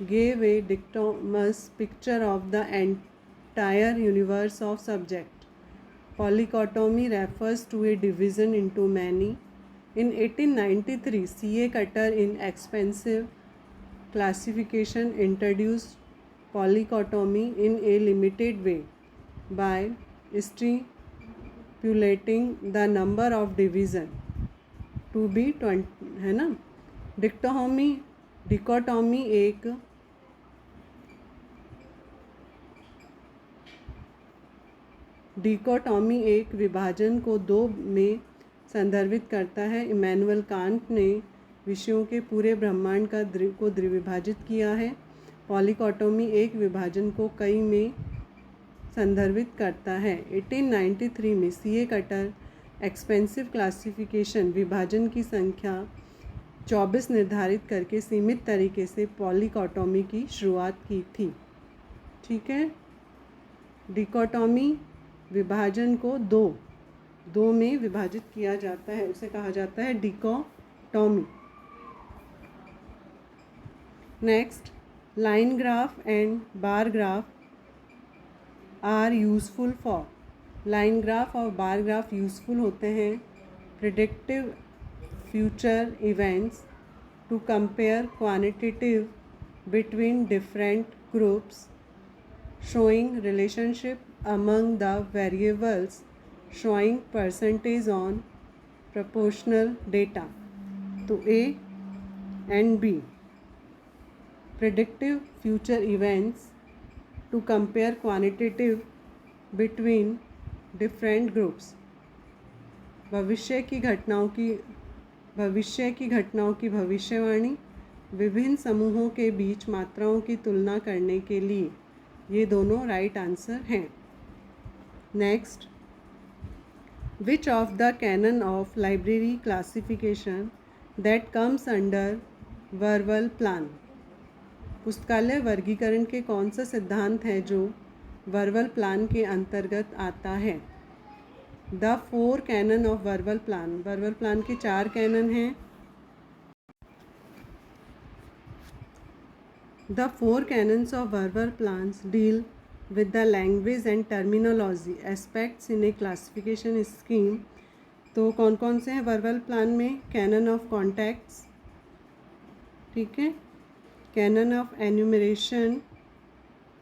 [SPEAKER 1] gave a dichotomous picture of the entire universe of subject. Polychotomy refers to a division into many. In 1893, C.A. Cutter in expansive classification introduced polychotomy in a limited way by stipulating the number of division to be 20, है ना। Dichotomy एक विभाजन को दो में संदर्भित करता है। इमैनुअल कांट ने विषयों के पूरे ब्रह्मांड को द्विविभाजित किया है। पॉलीकोटोमी एक विभाजन को कई में संदर्भित करता है। 1893 में C.A. कटर एक्सपेंसिव क्लासिफिकेशन विभाजन की संख्या 24 निर्धारित करके सीमित तरीके से पॉलीकोटोमी की शुरुआत की थी। ठीक है, डिकोटोमी विभाजन को दो में विभाजित किया जाता है, उसे कहा जाता है dichotomy. Next, line graph and bar graph are useful for. Line graph और बार ग्राफ यूजफुल होते हैं predictive future events to compare quantitative between different groups showing relationship among the variables, showing percentage on proportional data to A and B. Predictive future events to compare quantitative between different groups. भविष्य की घटनाओं की भविष्यवाणी विभिन्न समूहों के बीच मात्राओं की तुलना करने के लिए ये दोनों राइट आंसर हैं। Next, which of the canon of library classification that comes under verbal plan. पुस्तकालय वर्गीकरण के कौन सा सिद्धांत है जो वर्बल प्लान के अंतर्गत आता है? The 4 canon of verbal plan. Verbal plan के 4 कैनन हैं। The 4 canons of verbal plans deal with the language and terminology aspects in a classification scheme. तो कौन कौन से हैं वर्बल प्लान में? कैनन ऑफ कॉन्टेक्ट्स, ठीक है, canon of enumeration,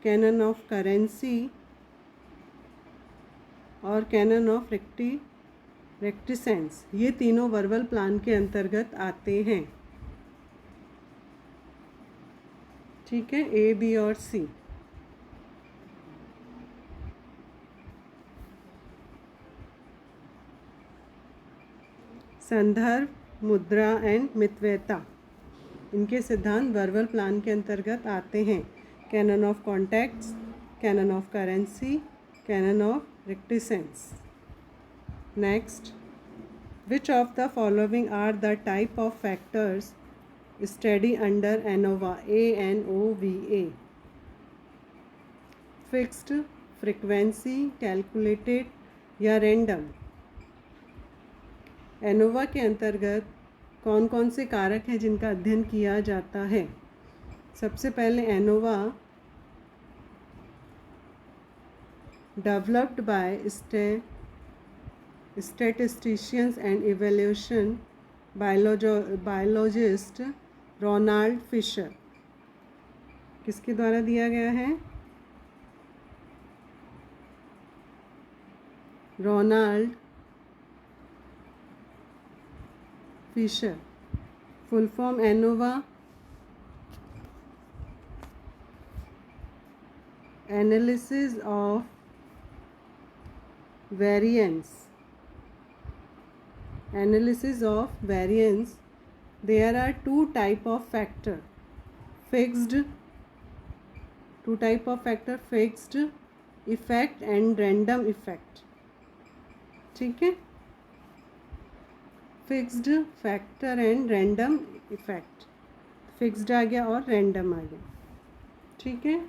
[SPEAKER 1] cannon of currency और कैनन ऑफ रेक्टिसेंस। ये तीनों वर्बल प्लान के अंतर्गत आते हैं। ठीक है, A, B और C। संदर्भ, मुद्रा एंड मितव्ययता, इनके सिद्धांत वर्बल प्लान के अंतर्गत आते हैं। Canon of contexts, canon of currency, canon of reticence. Next, which of the following are the type of factors study under ANOVA ANOVA? Fixed, frequency, calculated या रैंडम। एनोवा के अंतर्गत कौन कौन से कारक हैं जिनका अध्ययन किया जाता है? सबसे पहले ANOVA developed by statisticians and evaluation biologist Ronald Fisher. किसके द्वारा दिया गया है? Ronald Fisher. Full form ANOVA analysis of variance. Analysis of variance. There are two type of factor. Fixed effect and random effect. ठीक है, fixed factor and random effect. Fixed आ गया और रैंडम आ गया। ठीक है,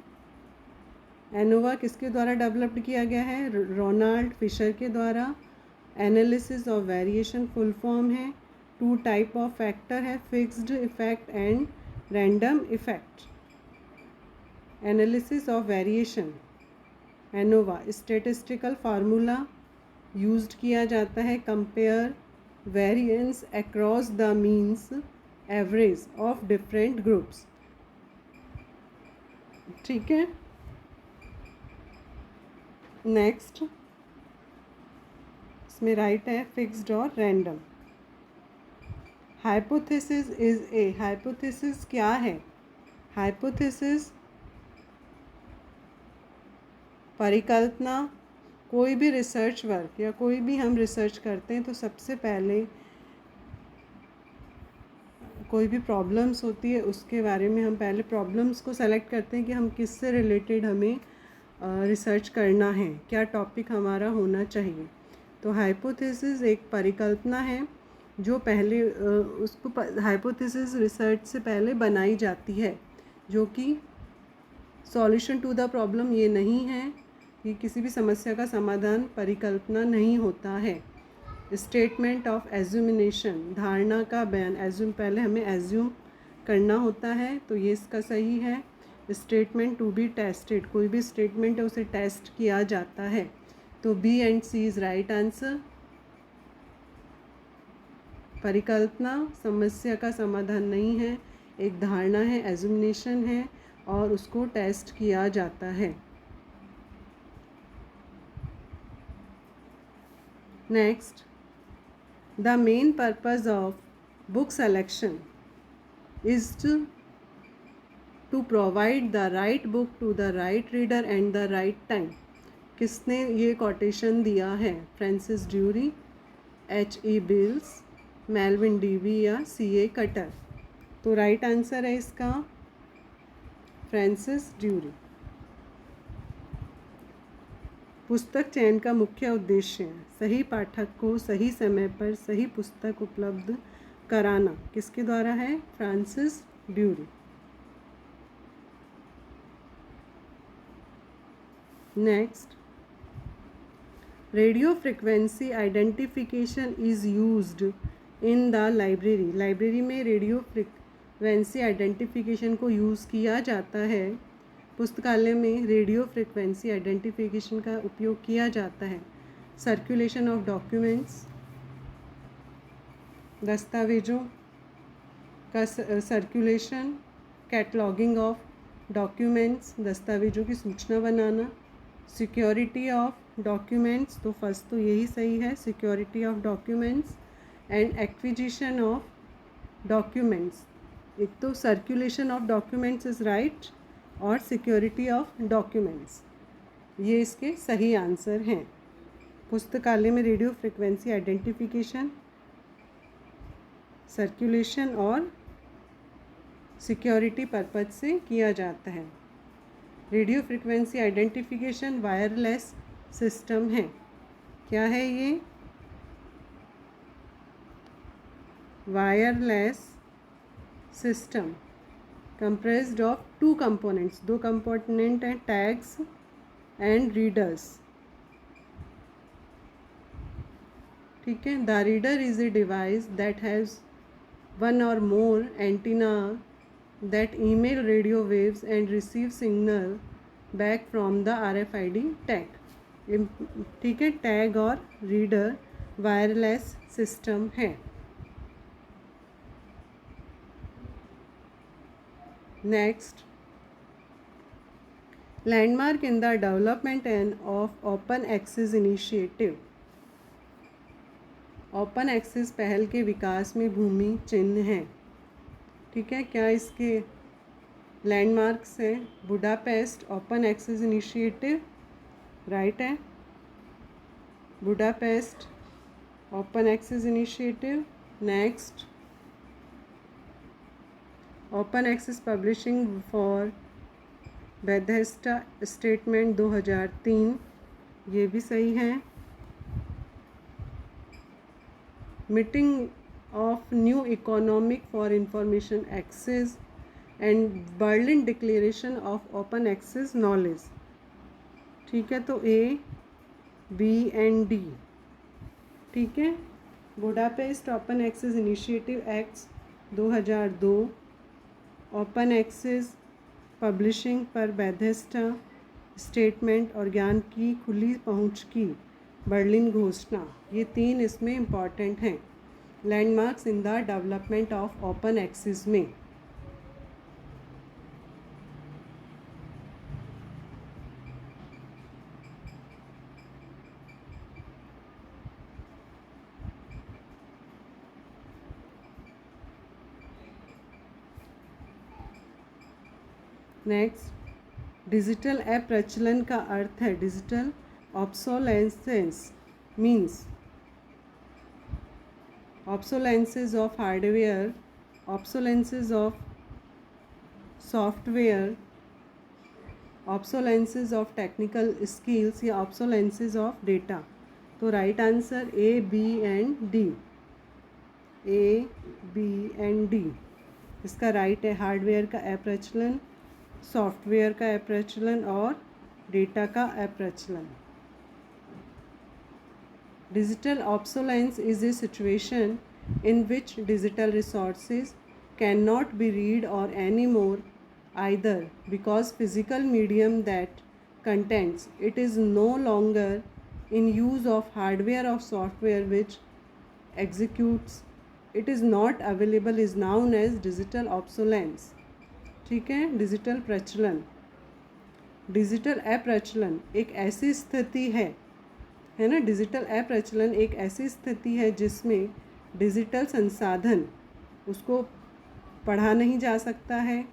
[SPEAKER 1] एनोवा किसके द्वारा डेवलप्ड किया गया है? रोनाल्ड फिशर के द्वारा। Analysis of variation full form है। टू टाइप ऑफ फैक्टर है, fixed effect and random effect. Analysis of variation ANOVA statistical formula used किया जाता है। Compare variance across the means average of different groups. ठीक है, next इसमें right है fixed और random. Hypothesis is a. Hypothesis क्या है? हाइपोथेसिस परिकल्पना। कोई भी रिसर्च वर्क या कोई भी हम रिसर्च करते हैं तो सबसे पहले कोई भी प्रॉब्लम्स होती है उसके बारे में हम पहले प्रॉब्लम्स को सेलेक्ट करते हैं कि हम किससे रिलेटेड हमें रिसर्च करना है, क्या टॉपिक हमारा होना चाहिए। तो हाइपोथेसिस एक परिकल्पना है जो पहले उसको हाइपोथेसिस रिसर्च से पहले बनाई जाती है, जो कि सॉल्यूशन टू द प्रॉब्लम ये नहीं है कि किसी भी समस्या का समाधान परिकल्पना नहीं होता है। स्टेटमेंट ऑफ एज्यूमिनेशन धारणा का बयान। एज्यूम पहले हमें एज्यूम करना होता है, तो ये इसका सही है। स्टेटमेंट टू बी टेस्टेड, कोई भी स्टेटमेंट है उसे टेस्ट किया जाता है, तो B and C is right answer. परिकल्पना समस्या का समाधान नहीं है, एक धारणा है, एज्यूमिनेशन है और उसको टेस्ट किया जाता है। Next, the main purpose of book selection is to provide the right book to the right reader and the right time. किसने ये कोटेशन दिया है? Francis Drury, H.E. Bliss, Melvil Dewey या C.A. कटर। तो right answer है इसका Francis ड्यूरी। पुस्तक चयन का मुख्य उद्देश्य है सही पाठक को सही समय पर सही पुस्तक उपलब्ध कराना। किसके द्वारा है? Francis ड्यूरी। Next, radio frequency identification is used in the library. Library में रेडियो फ्रिक्वेंसी आइडेंटिफिकेशन को यूज़ किया जाता है। पुस्तकालय में रेडियो फ्रिक्वेंसी आइडेंटिफिकेशन का उपयोग किया जाता है। सर्कुलेशन ऑफ डॉक्यूमेंट्स, दस्तावेजों का सर्कुलेशन, कैटलॉगिंग ऑफ डॉक्यूमेंट्स, दस्तावेजों की सूचना बनाना। सिक्योरिटी ऑफ डॉक्यूमेंट्स, तो फर्स्ट तो यही सही है, security of documents and acquisition of documents. एक तो circulation of documents is right और सिक्योरिटी ऑफ डॉक्यूमेंट्स, ये इसके सही आंसर हैं। पुस्तकालय में रेडियो फ्रिक्वेंसी आइडेंटिफिकेशन, सर्कुलेशन और सिक्योरिटी पर्पज से किया जाता है। Radio frequency identification wireless system है। क्या है ये? Wireless system comprised of two components, दो कंपोनेंट हैं, टैग्स एंड रीडर्स। ठीक है, the reader is a device that has one or more antenna that email radio waves and receive signal back from the RFID tag. ठीक है, tag और reader wireless system है. Next, landmark in the development and of open access initiative. Open access पहल के विकास में भूमि चिन्ह है. ठीक है, क्या इसके लैंडमार्क्स है? Budapest open access initiative right है. Budapest open access initiative. Next, open access publishing for Bethesda statement 2003, ये भी सही है. Meeting of new economic for information access and Berlin declaration of open access knowledge. ठीक है, तो A, B and D. ठीक है, Budapest open access initiative acts 2002, open access publishing पर बेथेस्डा स्टेटमेंट और ज्ञान की खुली पहुंच की बर्लिन घोषणा, ये 3 इसमें इम्पॉर्टेंट हैं landmarks in the development of open access में. नेक्स्ट, डिजिटल ऐप प्रचलन का अर्थ है. Digital obsolescence means obsolescence of hardware, obsolescence of software, obsolescence of technical skills या obsolescence of data. तो right answer A, B and D. A, B and D इसका right है. हार्डवेयर का अप्रचलन, सॉफ्टवेयर का अप्रचलन और डेटा का अप्रचलन. Digital obsolescence is a situation in which digital resources cannot be read or anymore either because physical medium that contains it is no longer in use of hardware or software which executes it is not available is known as digital obsolescence. ठीक है, digital प्रचलन. Digital अप्रचलन एक ऐसी स्थिति है ना. Digital अप्रचलन एक ऐसी स्थिति है जिसमें डिजिटल संसाधन उसको पढ़ा नहीं जा सकता है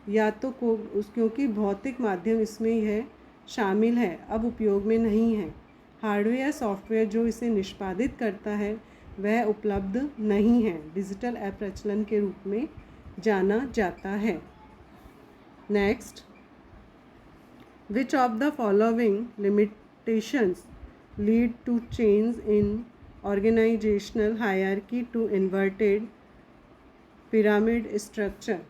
[SPEAKER 1] या तो क्योंकि भौतिक माध्यम इसमें यह शामिल है, अब उपयोग में नहीं है. हार्डवेयर सॉफ्टवेयर जो इसे निष्पादित करता है वह उपलब्ध नहीं है. डिजिटल अप्रचलन के रूप में जाना जाता है. Next, which of the following limitations lead to change in organizational hierarchy to inverted pyramid structure.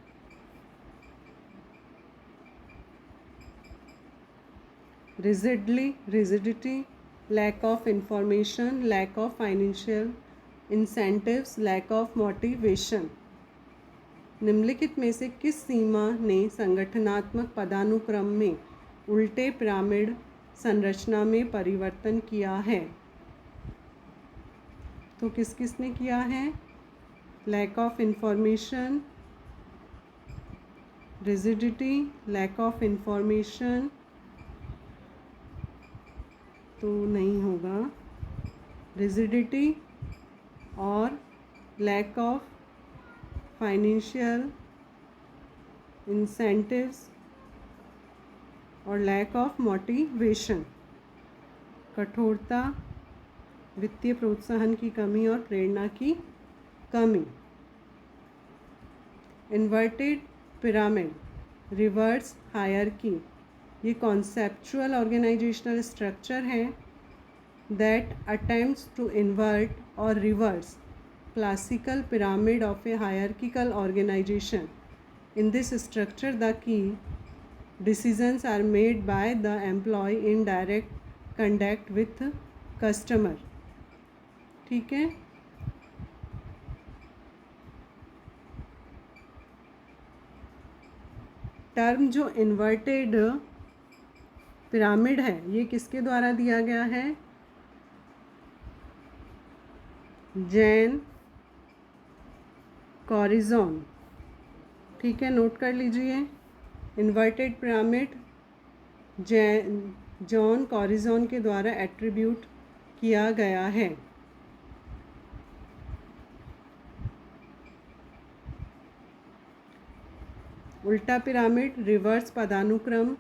[SPEAKER 1] Rigidity, lack of information, lack of financial incentives, lack of motivation. निम्नलिखित में से किस सीमा ने संगठनात्मक पदानुक्रम में उल्टे पिरामिड संरचना में परिवर्तन किया है? तो किस किस ने किया है? Lack of information, rigidity, lack of information तो नहीं होगा, रिजिडिटी और लैक ऑफ फाइनेंशियल इंसेंटिव्स और लैक ऑफ मोटिवेशन. कठोरता, वित्तीय प्रोत्साहन की कमी और प्रेरणा की कमी. इन्वर्टेड पिरामिड, रिवर्स हायरकी, ये कॉन्सेप्चुअल ऑर्गेनाइजेशनल स्ट्रक्चर है दैट अटेम्प्ट्स टू इन्वर्ट और reverse classical pyramid of a hierarchical organisation. In this structure the key decisions are made by the employee in direct contact with customer. ठीक है, term जो inverted pyramid है ये किसके द्वारा दिया गया है? जैन कॉरिज़न। ठीक है, नोट कर लीजिए। इन्वर्टेड पिरामिड जॉन कॉरिज़न के द्वारा एट्रीब्यूट किया गया है। उल्टा पिरामिड रिवर्स पदानुक्रम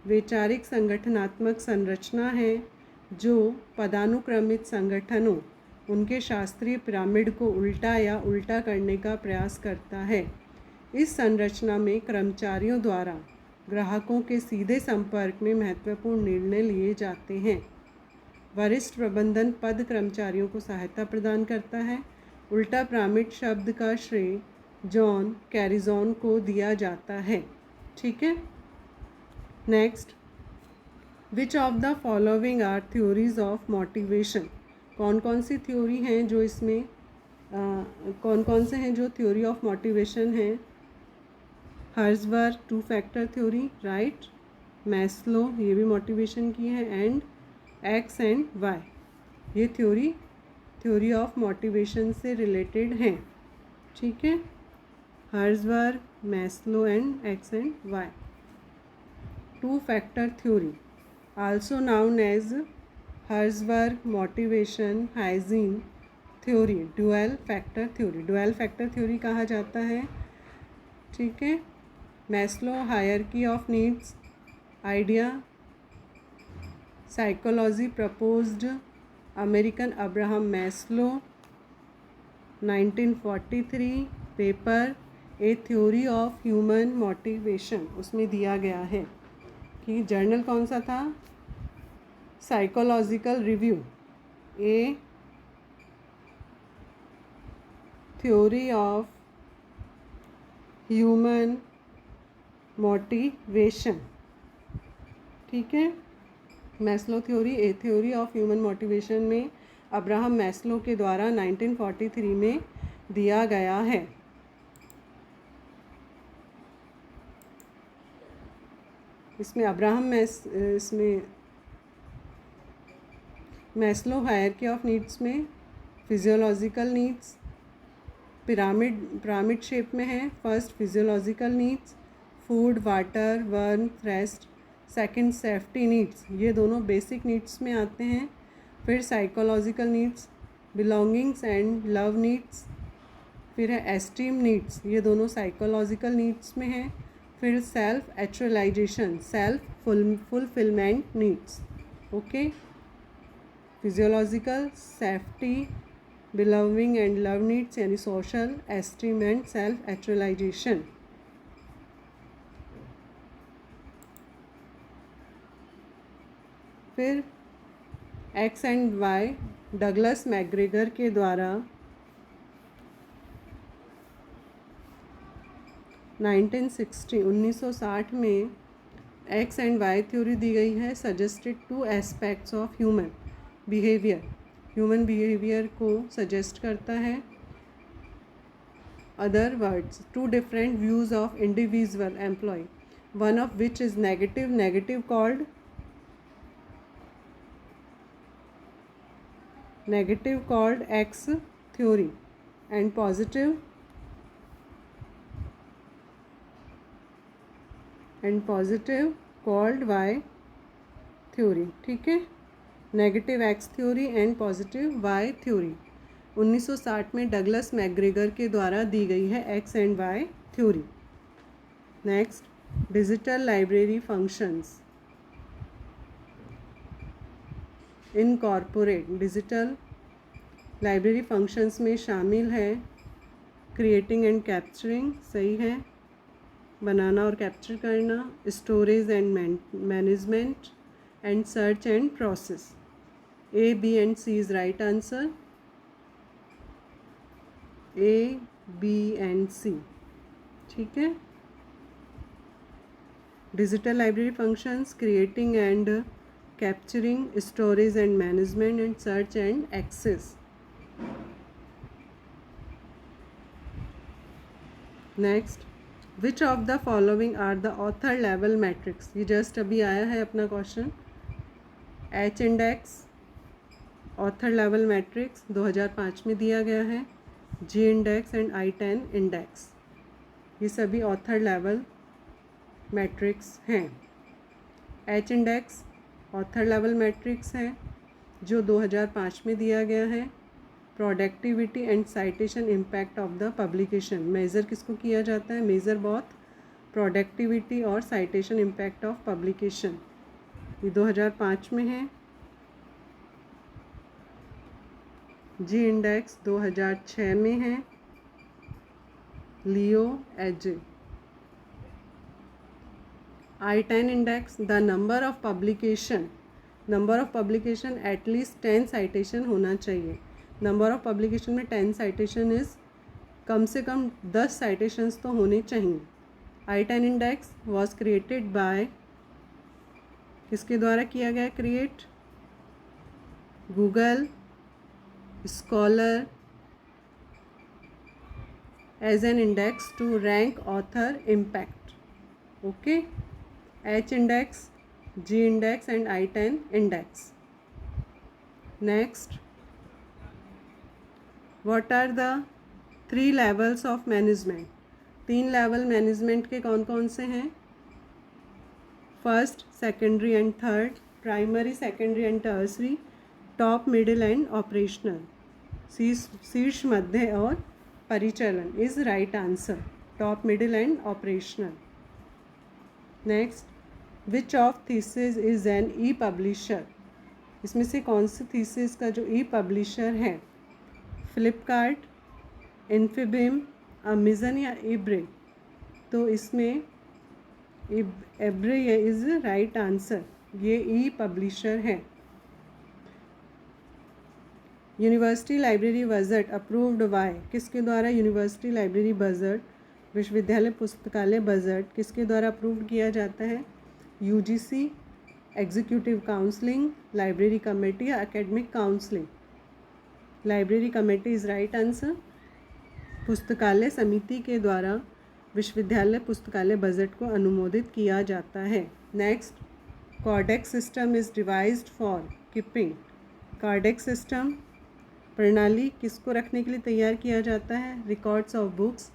[SPEAKER 1] वैचारिक संगठनात्मक संरचना है जो पदानुक्रमित संगठनों उनके शास्त्रीय पिरामिड को उल्टा या उल्टा करने का प्रयास करता है। इस संरचना में कर्मचारियों द्वारा ग्राहकों के सीधे संपर्क में महत्वपूर्ण निर्णय लिए जाते हैं। वरिष्ठ प्रबंधन पद कर्मचारियों को सहायता प्रदान करता है। उल्टा पिरामिड शब्द का श्रेय जॉन कैरिज़न को दिया जाता है। ठीक है, next, which of the following are theories of motivation? कौन कौन सी थ्योरी हैं जो इसमें कौन कौन से हैं जो थ्योरी ऑफ मोटिवेशन है? Herzberg two factor theory, right. Maslow, ये भी मोटिवेशन की है, एंड एक्स एंड वाई, ये थ्योरी ऑफ मोटिवेशन से रिलेटेड हैं। ठीक है, Herzberg, Maslow and X and Y. Two factor theory, also known as Herzberg motivation hygiene theory, dual factor theory, dual factor theory कहा जाता है। ठीक है, Maslow hierarchy of needs idea, psychology proposed American Abraham Maslow 1943, paper A theory of human motivation, उसमें दिया गया है कि जर्नल कौन सा था? Psychological review, A theory of human motivation. ठीक है, Maslow theory, A theory of human motivation में अब्राहम मैस्लो के द्वारा 1943 में दिया गया है। इसमें मैस्लो हायरार्की ऑफ नीड्स में फिजियोलॉजिकल नीड्स पिरामिड शेप में है। First physiological needs, food, water, warmth, rest. Second safety needs, ये दोनों बेसिक नीड्स में आते हैं। फिर psychological needs, belongings and love needs. फिर है एस्टीम नीड्स, ये दोनों साइकोलॉजिकल नीड्स में हैं। फिर self actualization, self fulfilment needs. Okay, physiological, safety, belonging and love needs यानी social, esteem and self actualization. फिर X and Y Douglas McGregor के द्वारा 1960 में एक्स एंड वाई थ्योरी दी गई है। Suggested two aspects of human behaviour को suggest करता है। Other words, two different views of individual employ, one of which is negative called X theory and positive called Y theory। ठीक है, negative X theory and positive Y theory 1960 में Douglas McGregor के द्वारा दी गई है X and Y theory. Next, digital library functions incorporate. Digital library functions में शामिल है क्रिएटिंग एंड कैप्चरिंग, सही है, बनाना और कैप्चर करना, storage and management and search and process. A, B and C is right answer, A, B and C। ठीक है, digital library functions creating and capturing, storage and management and search and access। Next, which of the following are the author level metrics, ये just अभी आया है अपना क्वेश्चन। H index author level metrics 2005 में दिया गया है। जी इंडेक्स एंड I10 इंडेक्स, ये सभी ऑथर लेवल मैट्रिक्स हैं। H index author level matrix है जो 2005 में दिया गया है। Productivity and citation impact of the publication, measure किसको किया जाता है? मेज़र बोथ प्रोडक्टिविटी और साइटेशन इम्पैक्ट ऑफ पब्लिकेशन, ये 2005 में है। जी इंडेक्स 2006 में है। लियो एजे। I10 index, the number of publication at least 10 citation होना चाहिए। नंबर ऑफ पब्लिकेशन में 10 साइटेशन इज़ कम से कम 10 साइटेशंस तो होने चाहिए। I10 index was created by, किसके द्वारा किया गया create? Google Scholar as an index to rank author impact. Okay, H index, G index and I10 index. Next, what are the 3 levels of management? 3 level management के कौन कौन से हैं? First, secondary and third, primary, secondary and tertiary, top, middle and operational. शीर्ष, मध्य और परिचालन is right answer. Top, middle and operational. Next, which of these is an e publisher, इसमें से कौन सी थीसिस का जो ई पब्लिशर है? फ्लिपकार्ट, इन्फीबीम, अमेज़न या इब्रे? तो इसमें इब्रे इज़ राइट आंसर, ये ई पब्लिशर है। University library budget approved by, किसके द्वारा यूनिवर्सिटी लाइब्रेरी बजट, विश्वविद्यालय पुस्तकालय बजट किसके द्वारा अप्रूव किया जाता है? UGC, executive counselling, library committee या academic counselling? Library committee is right answer. पुस्तकालय समिति के द्वारा विश्वविद्यालय पुस्तकालय बजट को अनुमोदित किया जाता है। Next, codex system is devised for keeping, codex system प्रणाली किसको रखने के लिए तैयार किया जाता है? Records of books,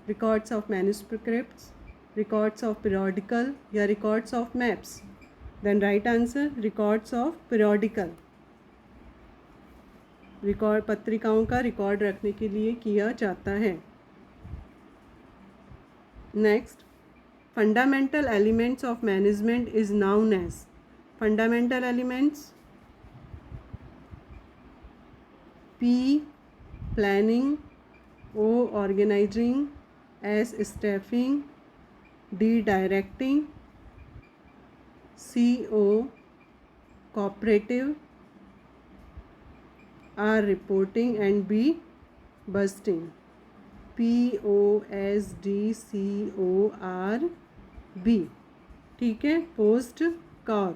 [SPEAKER 1] records of manuscripts, records of periodical या records of maps? Then right answer records of periodical, record पत्रिकाओं का रिकॉर्ड रखने के लिए किया जाता है। Next, fundamental elements of management is known as, fundamental elements P planning, O organising, S staffing, D directing, CO cooperative, R reporting and B busting. POSDCORB, ठीक है, POSDCORB.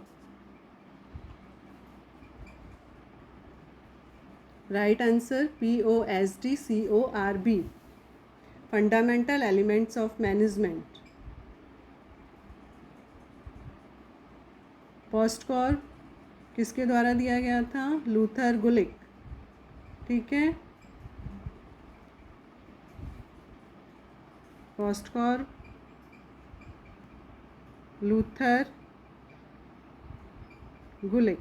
[SPEAKER 1] Right answer POSDCORB, fundamental elements of management. POSDCORB किसके द्वारा दिया गया था? Luther Gulick, ठीक है। POSDCORB, Luther Gulick.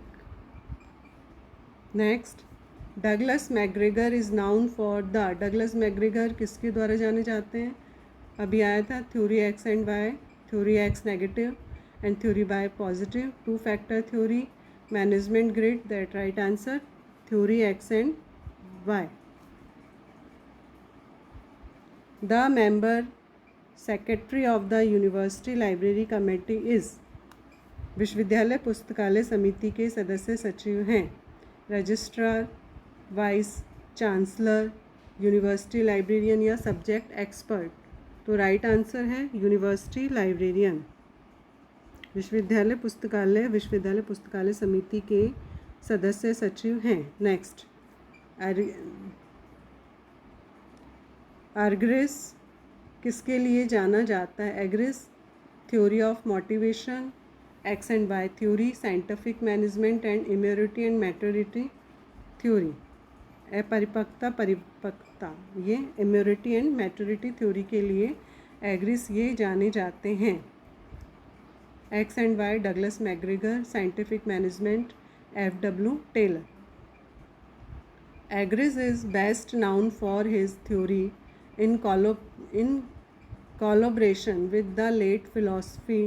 [SPEAKER 1] Next, Douglas McGregor is known for the, Douglas McGregor किसके द्वारा जाने जाते हैं? अभी आया था theory X and Y, theory X negative and theory Y positive, 2 factor theory, management grid, that right answer theory X and Y. The member secretary of the university library committee is, विश्वविद्यालय पुस्तकालय समिति के सदस्य सचिव हैं registrar, vice chancellor, university librarian या subject expert? तो right answer है यूनिवर्सिटी लाइब्रेरियन। विश्वविद्यालय पुस्तकालय समिति के सदस्य सचिव हैं। नेक्स्ट, आर्ग्रेस किसके लिए जाना जाता है? Argyris, theory of motivation, X and Y theory, scientific management and immaturity and maturity theory. अपरिपक्वता, परिपक्वता, ये इम्यूनिटी एंड मैटरिटी थ्योरी के लिए एग्रिस ये जाने जाते हैं। X and Y Douglas McGregor, scientific management F.W. Taylor. Agris is best known for his theory in collaboration with the late philosophy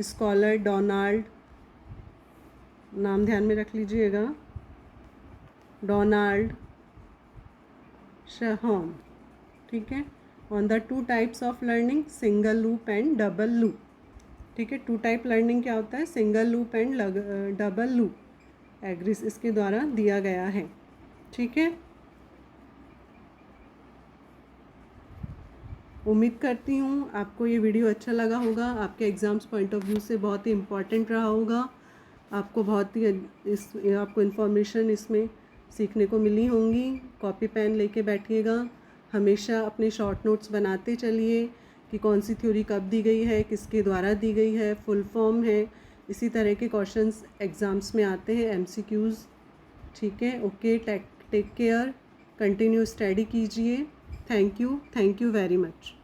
[SPEAKER 1] scholar Donald, नाम ध्यान में रख लीजिएगा, डोनाल्ड शहॉन, ठीक है, on the 2 types of learning, single loop and double loop. ठीक है, 2 type learning क्या होता है? Single loop and double loop. Argyris इसके द्वारा दिया गया है। ठीक है, उम्मीद करती हूँ आपको ये वीडियो अच्छा लगा होगा, आपके एग्ज़ाम्स पॉइंट ऑफ व्यू से बहुत ही इम्पॉर्टेंट रहा होगा, आपको बहुत ही आपको इन्फॉर्मेशन इसमें सीखने को मिली होंगी। कॉपी पेन लेके बैठिएगा, हमेशा अपने शॉर्ट नोट्स बनाते चलिए कि कौन सी थ्योरी कब दी गई है, किसके द्वारा दी गई है, फुल फॉर्म है, इसी तरह के क्वेश्चंस एग्ज़ाम्स में आते हैं, MCQs। ठीक है, okay, take care, continue study कीजिए। Thank you very much.